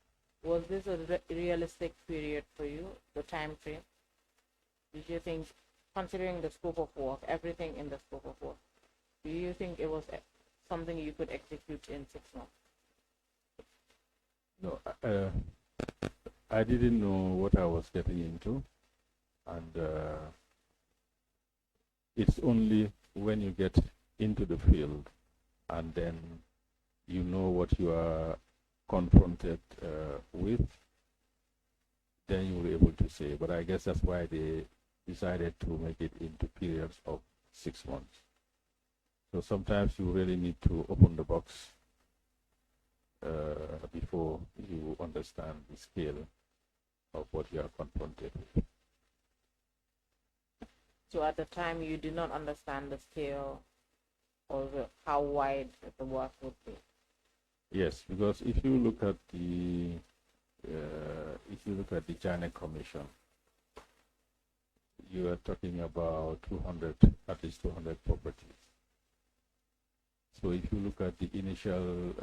Was this a realistic period for you, the time frame? Did you think, considering the scope of work, everything in the scope of work, do you think it was something you could execute in 6 months? No, I didn't know what I was getting into, and it's only when you get into the field and then you know what you are confronted with, then you will be able to say. But I guess that's why they decided to make it into periods of 6 months. So sometimes you really need to open the box before you understand the scale of what you are confronted with. So at the time, you did not understand the scale or how wide the work would be. Yes, because if you look at the Janneh Commission, you are talking about at least 200 properties. So if you look at the initial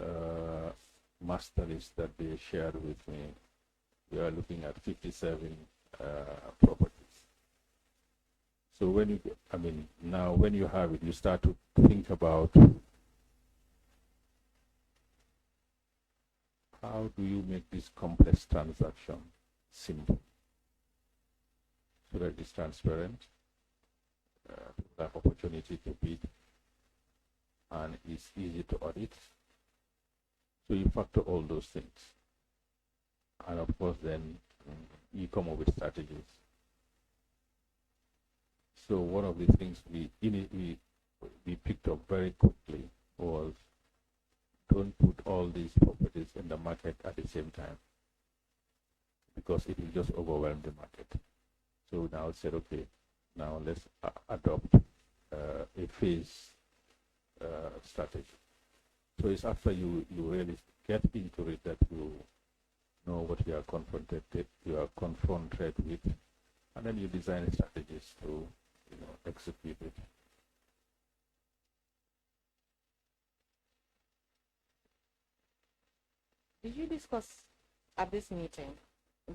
master list that they shared with me, we are looking at 57 properties. So when you have it, you start to think about how do you make this complex transaction simple so that it's transparent, have opportunity to bid, and it's easy to audit. So you factor all those things. And of course, then you come up with strategies. So one of the things we picked up very quickly was don't put all these properties in the market at the same time, because it will just overwhelm the market. So now I said, okay, now let's adopt a phase strategy. So it's after you really get into it that you know what you are confronted with, and then you design strategies to execute it. Did you discuss at this meeting,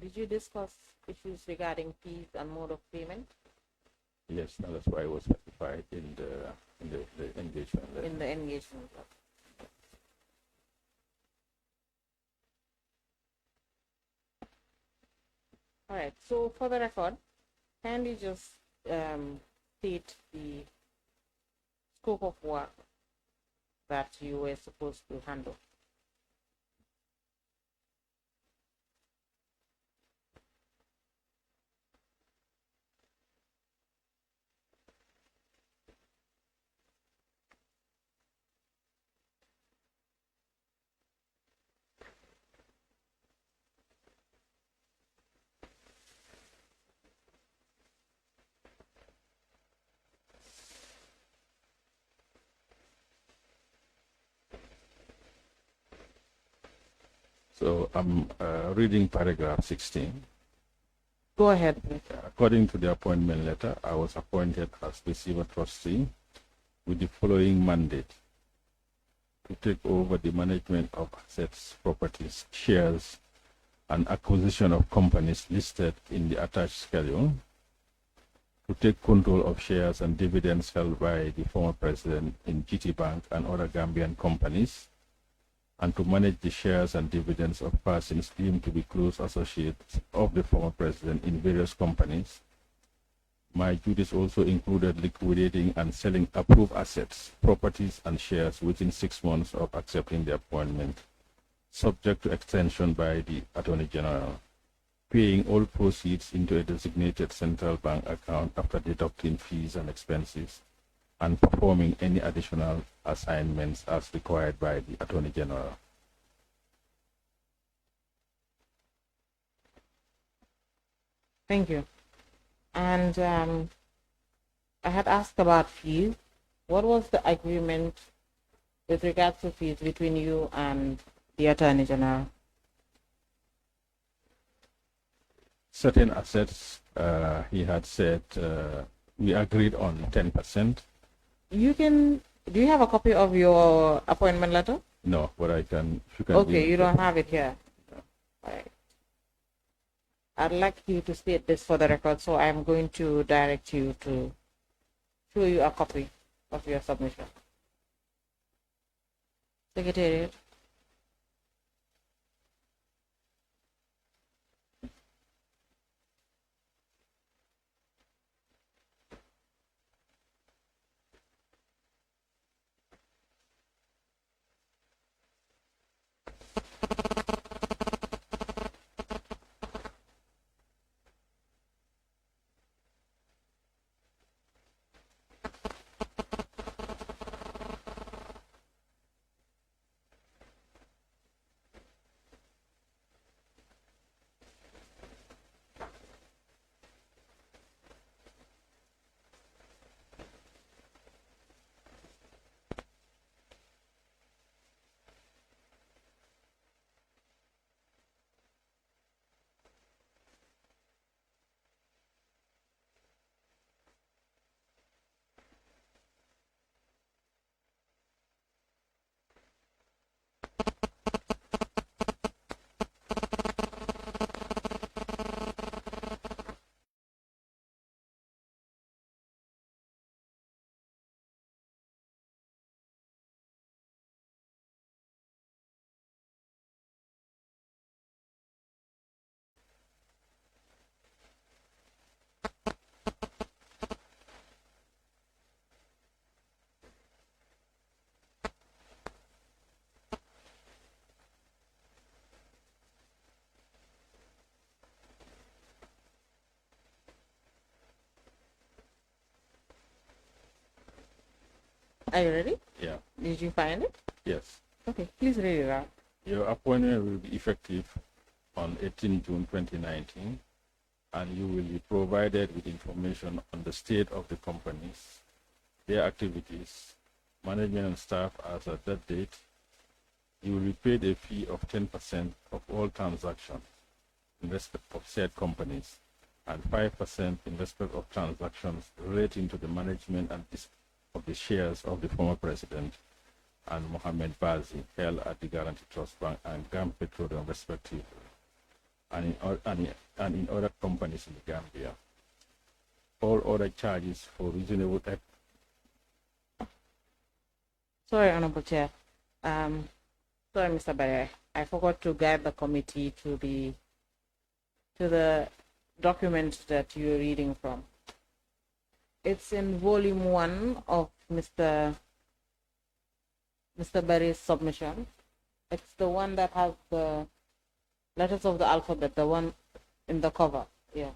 issues regarding fees and mode of payment? Yes, no, that's why it was specified in the engagement letter. In the engagement letter. All right, so for the record, can you just state the scope of work that you were supposed to handle? So I'm reading paragraph 16. Go ahead. According to the appointment letter, I was appointed as receiver trustee with the following mandate: to take over the management of assets, properties, shares, and acquisition of companies listed in the attached schedule, to take control of shares and dividends held by the former president in GT Bank and other Gambian companies, and to manage the shares and dividends of persons deemed to be close associates of the former president in various companies, My duties also included liquidating and selling approved assets, properties, and shares within 6 months of accepting the appointment, subject to extension by the Attorney General, paying all proceeds into a designated central bank account after deducting fees and expenses, and performing any additional assignments as required by the Attorney General. Thank you. And I had asked about fees. What was the agreement with regards to fees between you and the Attorney General? Certain assets, he had said, we agreed on 10%. Do you have a copy of your appointment letter? No, but I can. Okay, you don't have it here. No. Right. I'd like you to state this for the record, so I'm going to direct you to show you a copy of your submission. Secretariat. Are you ready? Yeah. Did you find it? Yes. Okay, please read it out. Your appointment will be effective on 18 June 2019, and you will be provided with information on the state of the companies, their activities, management and staff as at that date. You will be paid a fee of 10% of all transactions in respect of said companies, and 5% in respect of transactions relating to the management and of the shares of the former president and Mohammed Bazi held at the Guarantee Trust Bank and Gam Petroleum respectively, and in other companies in the Gambia. All other charges for reasonable. Sorry, Honorable Chair. Sorry, Mr. Barre. I forgot to guide the committee to the document that you're reading from. It's in volume 1 of Mr. Barre's submission. It's the one that has the letters of the alphabet, the one in the cover. Yeah.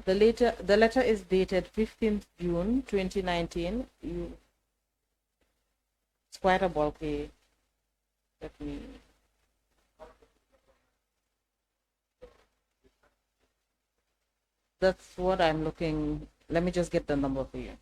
The letter is dated 15th June 2019. It's quite a bulky. Let me. That's what I'm looking. Let me just get the number for you.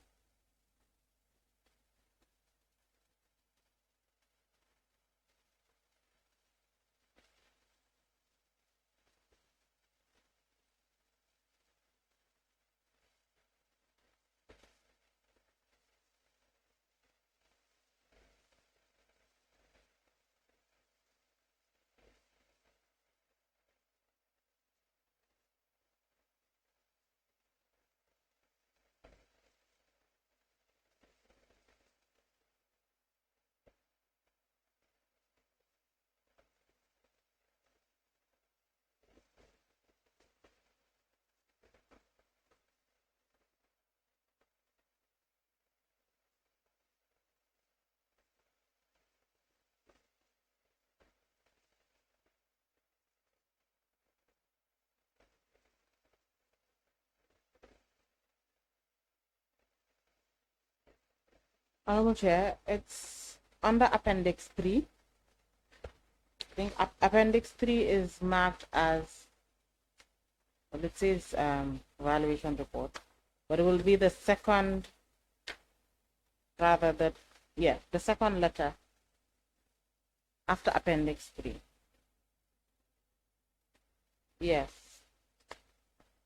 Honorable Chair, it's under Appendix 3. I think Appendix 3 is marked as, well, it says evaluation report, but it will be the second, rather the second letter after Appendix 3. Yes.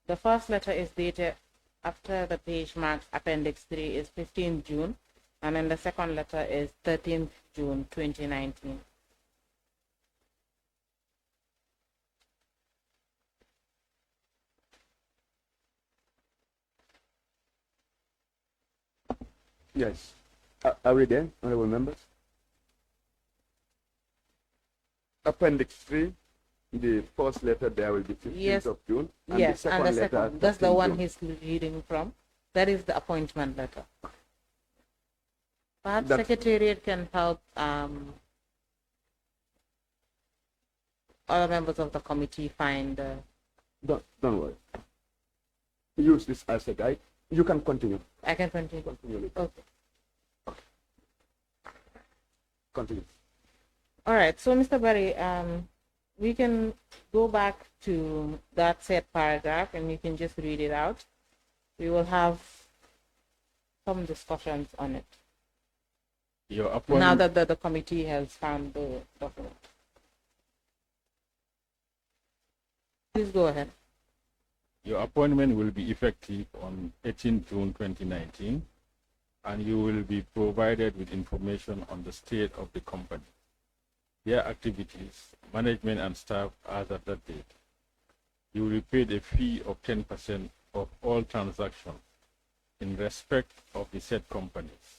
The first letter is dated after the page marks Appendix 3 is 15 June, and then the second letter is 13th June 2019. Yes. Are we there, honorable members? Appendix 3, the first letter there will be 15th of June. And yes, the second and the letter, second, that's the one June. he's reading from. That is the appointment letter. Perhaps Secretariat can help other members of the committee find. Don't worry. Use this as a guide. You can continue. I can continue. Continue. Okay. Continue. All right. So, Mr. Barry, we can go back to that said paragraph, and you can just read it out. We will have some discussions on it. Now that the committee has found the document. Please go ahead. Your appointment will be effective on 18 June 2019, and you will be provided with information on the state of the company, their activities, management and staff as at that date. You will be paid a fee of 10% of all transactions in respect of the said companies,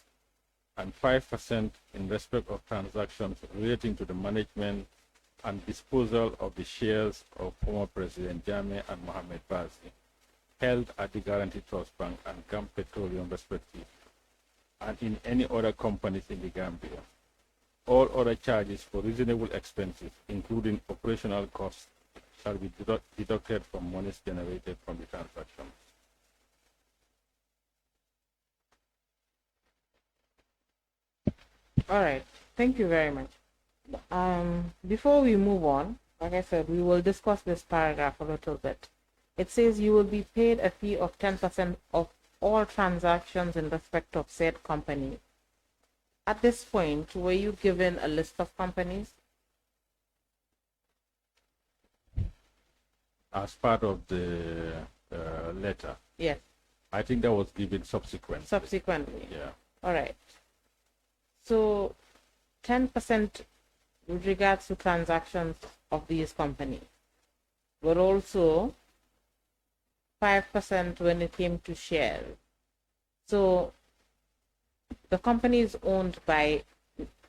and 5% in respect of transactions relating to the management and disposal of the shares of former President Jammeh and Mohamed Bazi, held at the Guarantee Trust Bank and Gam Petroleum respectively, and in any other companies in the Gambia. All other charges for reasonable expenses, including operational costs, shall be deducted from monies generated from the transaction. All right. Thank you very much. Before we move on, like I said, we will discuss this paragraph a little bit. It says you will be paid a fee of 10% of all transactions in respect of said company. At this point, were you given a list of companies? As part of the letter? Yes. I think that was given subsequently. Subsequently? Yeah. All right. So 10% with regards to transactions of these companies, but also 5% when it came to shares. So the companies owned by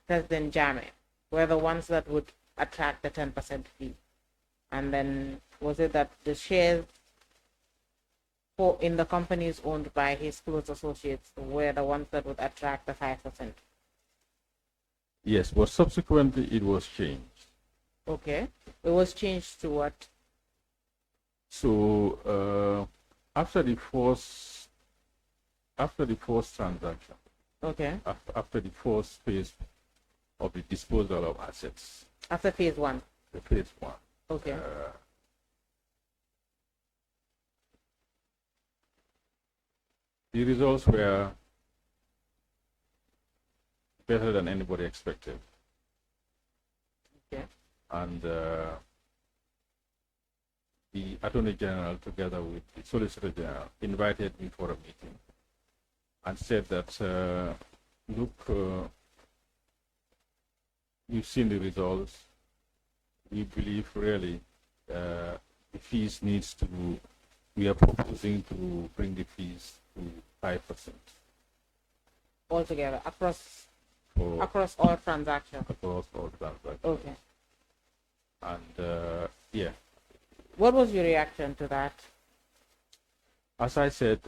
President Jammeh were the ones that would attract the 10% fee. And then was it that the shares in the companies owned by his close associates were the ones that would attract the 5%? Yes, but subsequently it was changed. Okay. It was changed to what? So after the first transaction, okay, after the first phase of the disposal of assets, after phase one, the phase one, okay, the results were better than anybody expected. Okay. And the Attorney General, together with the Solicitor General, invited me for a meeting and said that, look, you've seen the results. We believe really the fees we are proposing to bring the fees to 5%. Altogether, across all transactions? Across all transactions. Okay. And, yeah. What was your reaction to that? As I said,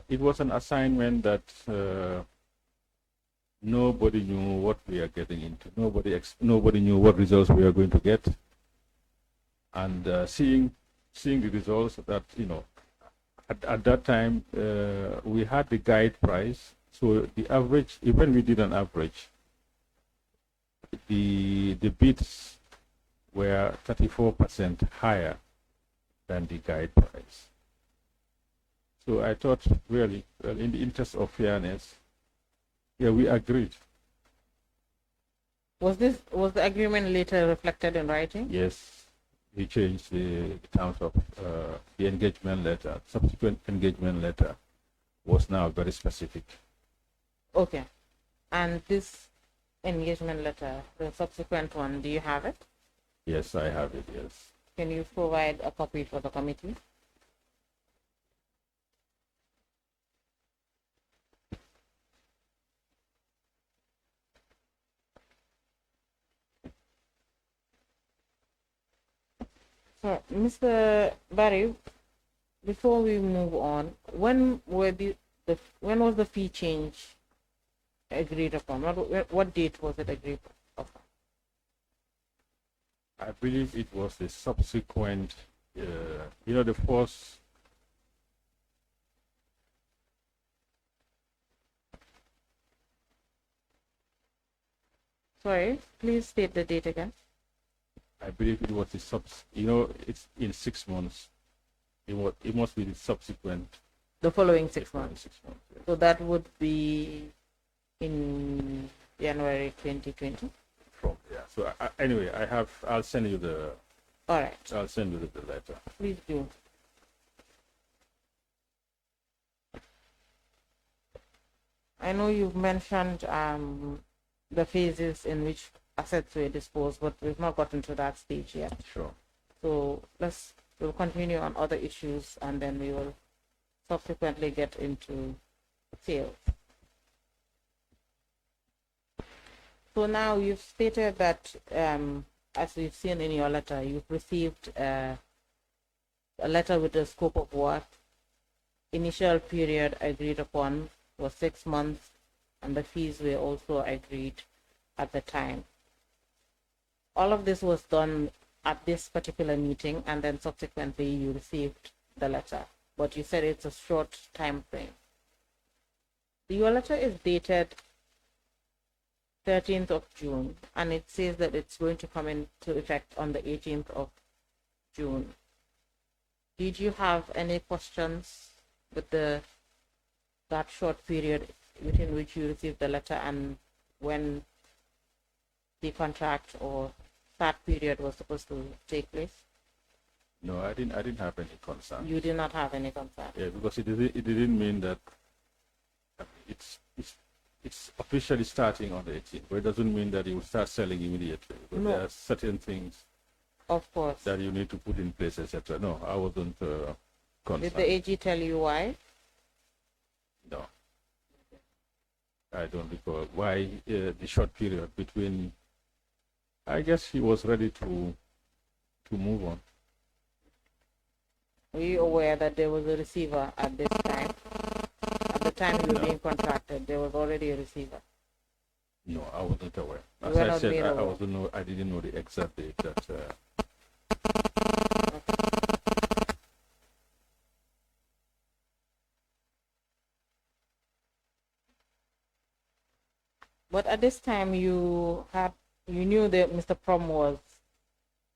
it was an assignment that nobody knew what we are getting into. Nobody knew what results we are going to get. And seeing the results that, at that time, we had the guide price So the average, even we did an average, the bids were 34% higher than the guide price. So I thought, really, well, in the interest of fairness, yeah, we agreed. Was the agreement later reflected in writing? Yes, we changed the terms of the engagement letter. Subsequent engagement letter was now very specific. Okay. And this engagement letter, the subsequent one, do you have it? Yes, I have it, yes. Can you provide a copy for the committee? So, Mr. Barry, before we move on, when was the fee change agreed upon? What date was it agreed upon? I believe it was the subsequent, the first. Sorry, please state the date again. I believe it was the it's in 6 months. It must be the subsequent. The following 6 months. 6 months. Yeah. So that would be in January 2020. Yeah. So anyway, I'll send you the. All right. I'll send you the letter. Please do. I know you've mentioned the phases in which assets were disposed, but we've not gotten to that stage yet. Sure. So we'll continue on other issues, and then we will subsequently get into sales. So now you've stated that, as we've seen in your letter, you've received a letter with the scope of work. Initial period agreed upon was 6 months, and the fees were also agreed at the time. All of this was done at this particular meeting, and then subsequently you received the letter, but you said it's a short time frame. Your letter is dated 13th of June, and it says that it's going to come into effect on the 18th of June. Did you have any questions with that short period within which you received the letter and when the contract or that period was supposed to take place? No, I didn't have any concern. You did not have any concern. Yeah, because it didn't mean that it's officially starting on the 18th, but it doesn't mean that you will start selling immediately. But No. there are certain things, of course, that you need to put in place, etc. No, I wasn't concerned. Did the AG tell you why? No, I don't recall why the short period between. I guess he was ready to move on. Were you aware that there was a receiver at this time? At the time you were being contracted, there was already a receiver. No, I wasn't aware. You As were I not said, made I aware. wasn't know. I didn't know the exact date that. But at this time, you knew that Mr. Prom was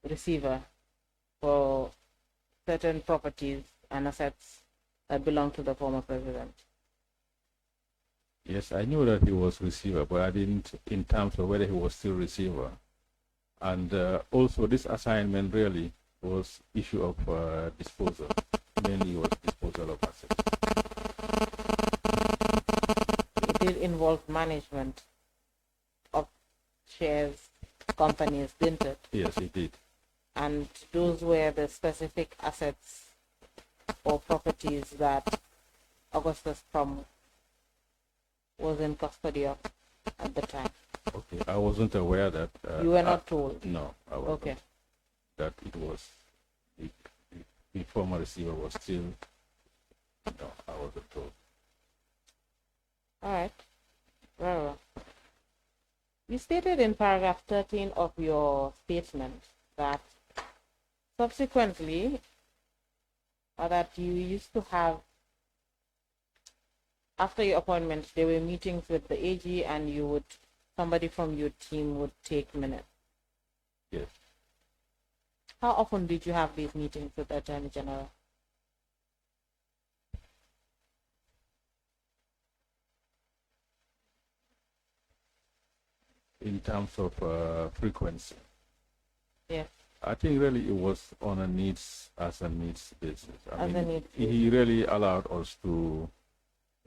receiver for certain properties and assets that belong to the former president. Yes, I knew that he was receiver, but I didn't in terms of whether he was still receiver. And also, this assignment really was issue of disposal. Mainly, was disposal of assets. It did involve management of shares, companies, didn't it? Yes, it did. And those were the specific assets or properties that Augustus Prom was in custody of at the time. Okay, I wasn't aware that. You were not told? No, I wasn't. Okay. That it was the former receiver was still. No, I wasn't told. All right. Very well. You stated in paragraph 13 of your statement that subsequently, or that you used to have after your appointment, there were meetings with the AG, and somebody from your team would take minutes. Yes. How often did you have these meetings with the Attorney General? In terms of frequency, Yes. I think really it was on a needs basis. As a needs he really allowed us to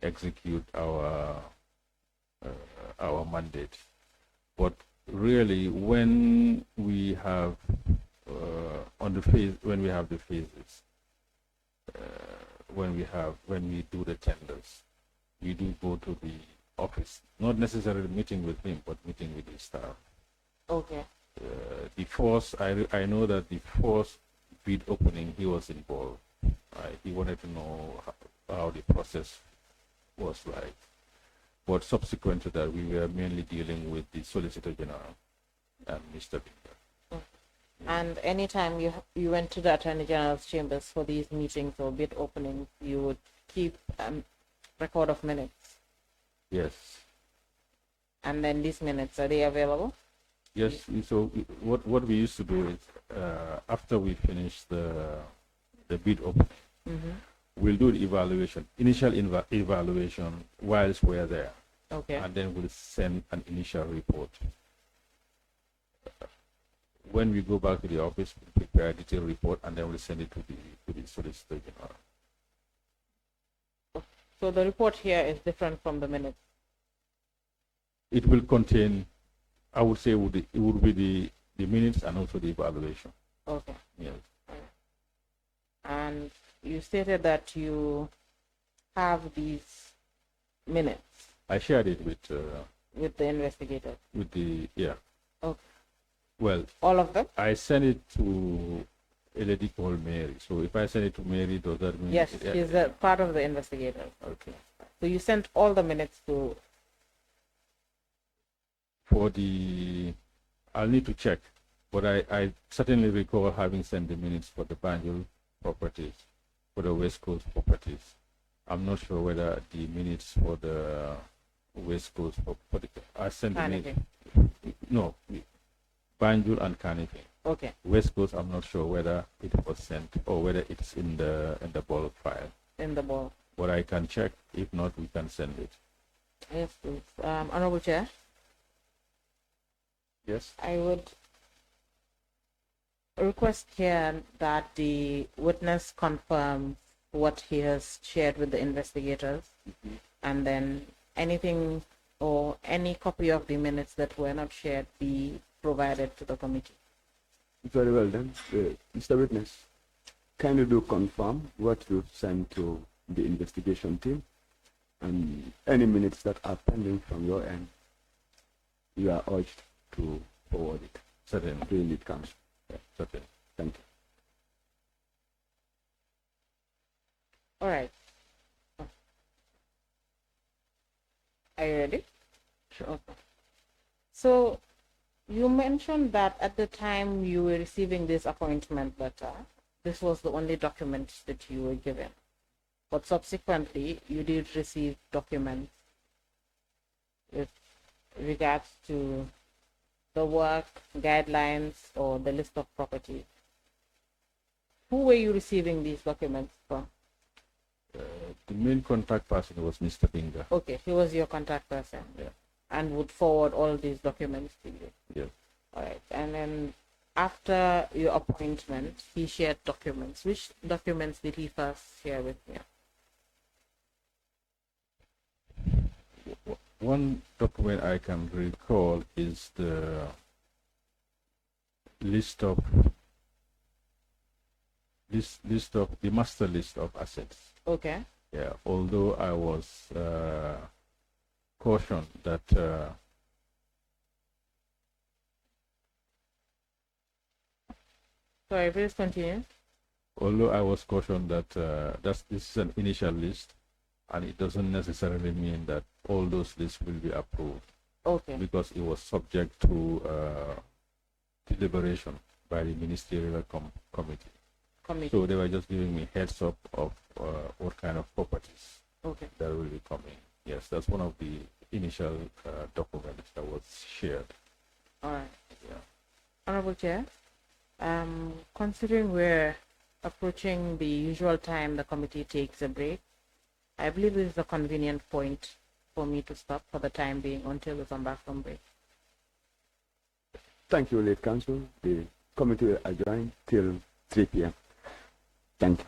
execute our mandate. But really, when we have when we have the phases, when we do the tenders, we do go to the office, not necessarily meeting with him, but meeting with the staff. Okay. The first, I know that the first bid opening, he was involved. He wanted to know how the process was like. But subsequent to that, we were mainly dealing with the Solicitor General and Mr. Binder. And anytime you went to the Attorney General's chambers for these meetings or bid openings, you would keep record of minutes. Yes. And then these minutes, are they available? Yes. So what we used to do is after we finish the bid opening, we'll do the evaluation, initial evaluation whilst we're there. Okay. And then we'll send an initial report. When we go back to the office, we'll prepare a detailed report, and then we'll send it to the Solicitor General. So the report here is different from the minutes. It will contain, I would say, it would be the minutes and also the evaluation. Okay. Yes. And you stated that you have these minutes. I shared it with the investigator. Yeah. Okay. Well, all of them? I sent it to a lady called Mary. So if I send it to Mary, does that mean? Yes, she's a part of the investigator. Okay. So you sent all the minutes to. I'll need to check, but I certainly recall having sent the minutes for the Banjul properties, for the West Coast properties. I'm not sure whether the minutes for the West Coast I sent the minutes. No, Banjul and Carnegie. Okay. West Coast, I'm not sure whether it was sent or whether it's in the bulk file. In the bulk. But I can check. If not, we can send it. Yes, please. Honorable Chair. Yes. I would request here that the witness confirm what he has shared with the investigators, and then anything or any copy of the minutes that were not shared be provided to the committee. Very well then. Mr. Witness, kindly do confirm what you sent to the investigation team, and any minutes that are pending from your end, you are urged to forward it. Certainly. When it comes. Yeah, certainly. Thank you. All right. Are you ready? Sure. Okay. So you mentioned that at the time you were receiving this appointment letter, this was the only document that you were given. But subsequently, you did receive documents with regards to the work, guidelines, or the list of properties. Who were you receiving these documents from? The main contact person was Mr. Binger. Okay, he was your contact person. Yeah. And would forward all these documents to you. Yes. All right. And then after your appointment, he shared documents. Which documents did he first share with you? One document I can recall is the the master list of assets. Okay. Yeah, although I was cautioned that Sorry, please continue. although I was cautioned that this is an initial list, and it doesn't necessarily mean that all those lists will be approved. Okay. Because it was subject to deliberation by the ministerial committee. So they were just giving me heads up of what kind of properties Okay. that will be coming. Yes, that's one of the initial documents that was shared. All right. Yeah. Honorable Chair, considering we're approaching the usual time the committee takes a break, I believe this is a convenient point for me to stop for the time being until we come back from break. Thank you, late council. The committee will adjourn till 3 p.m. Thank you.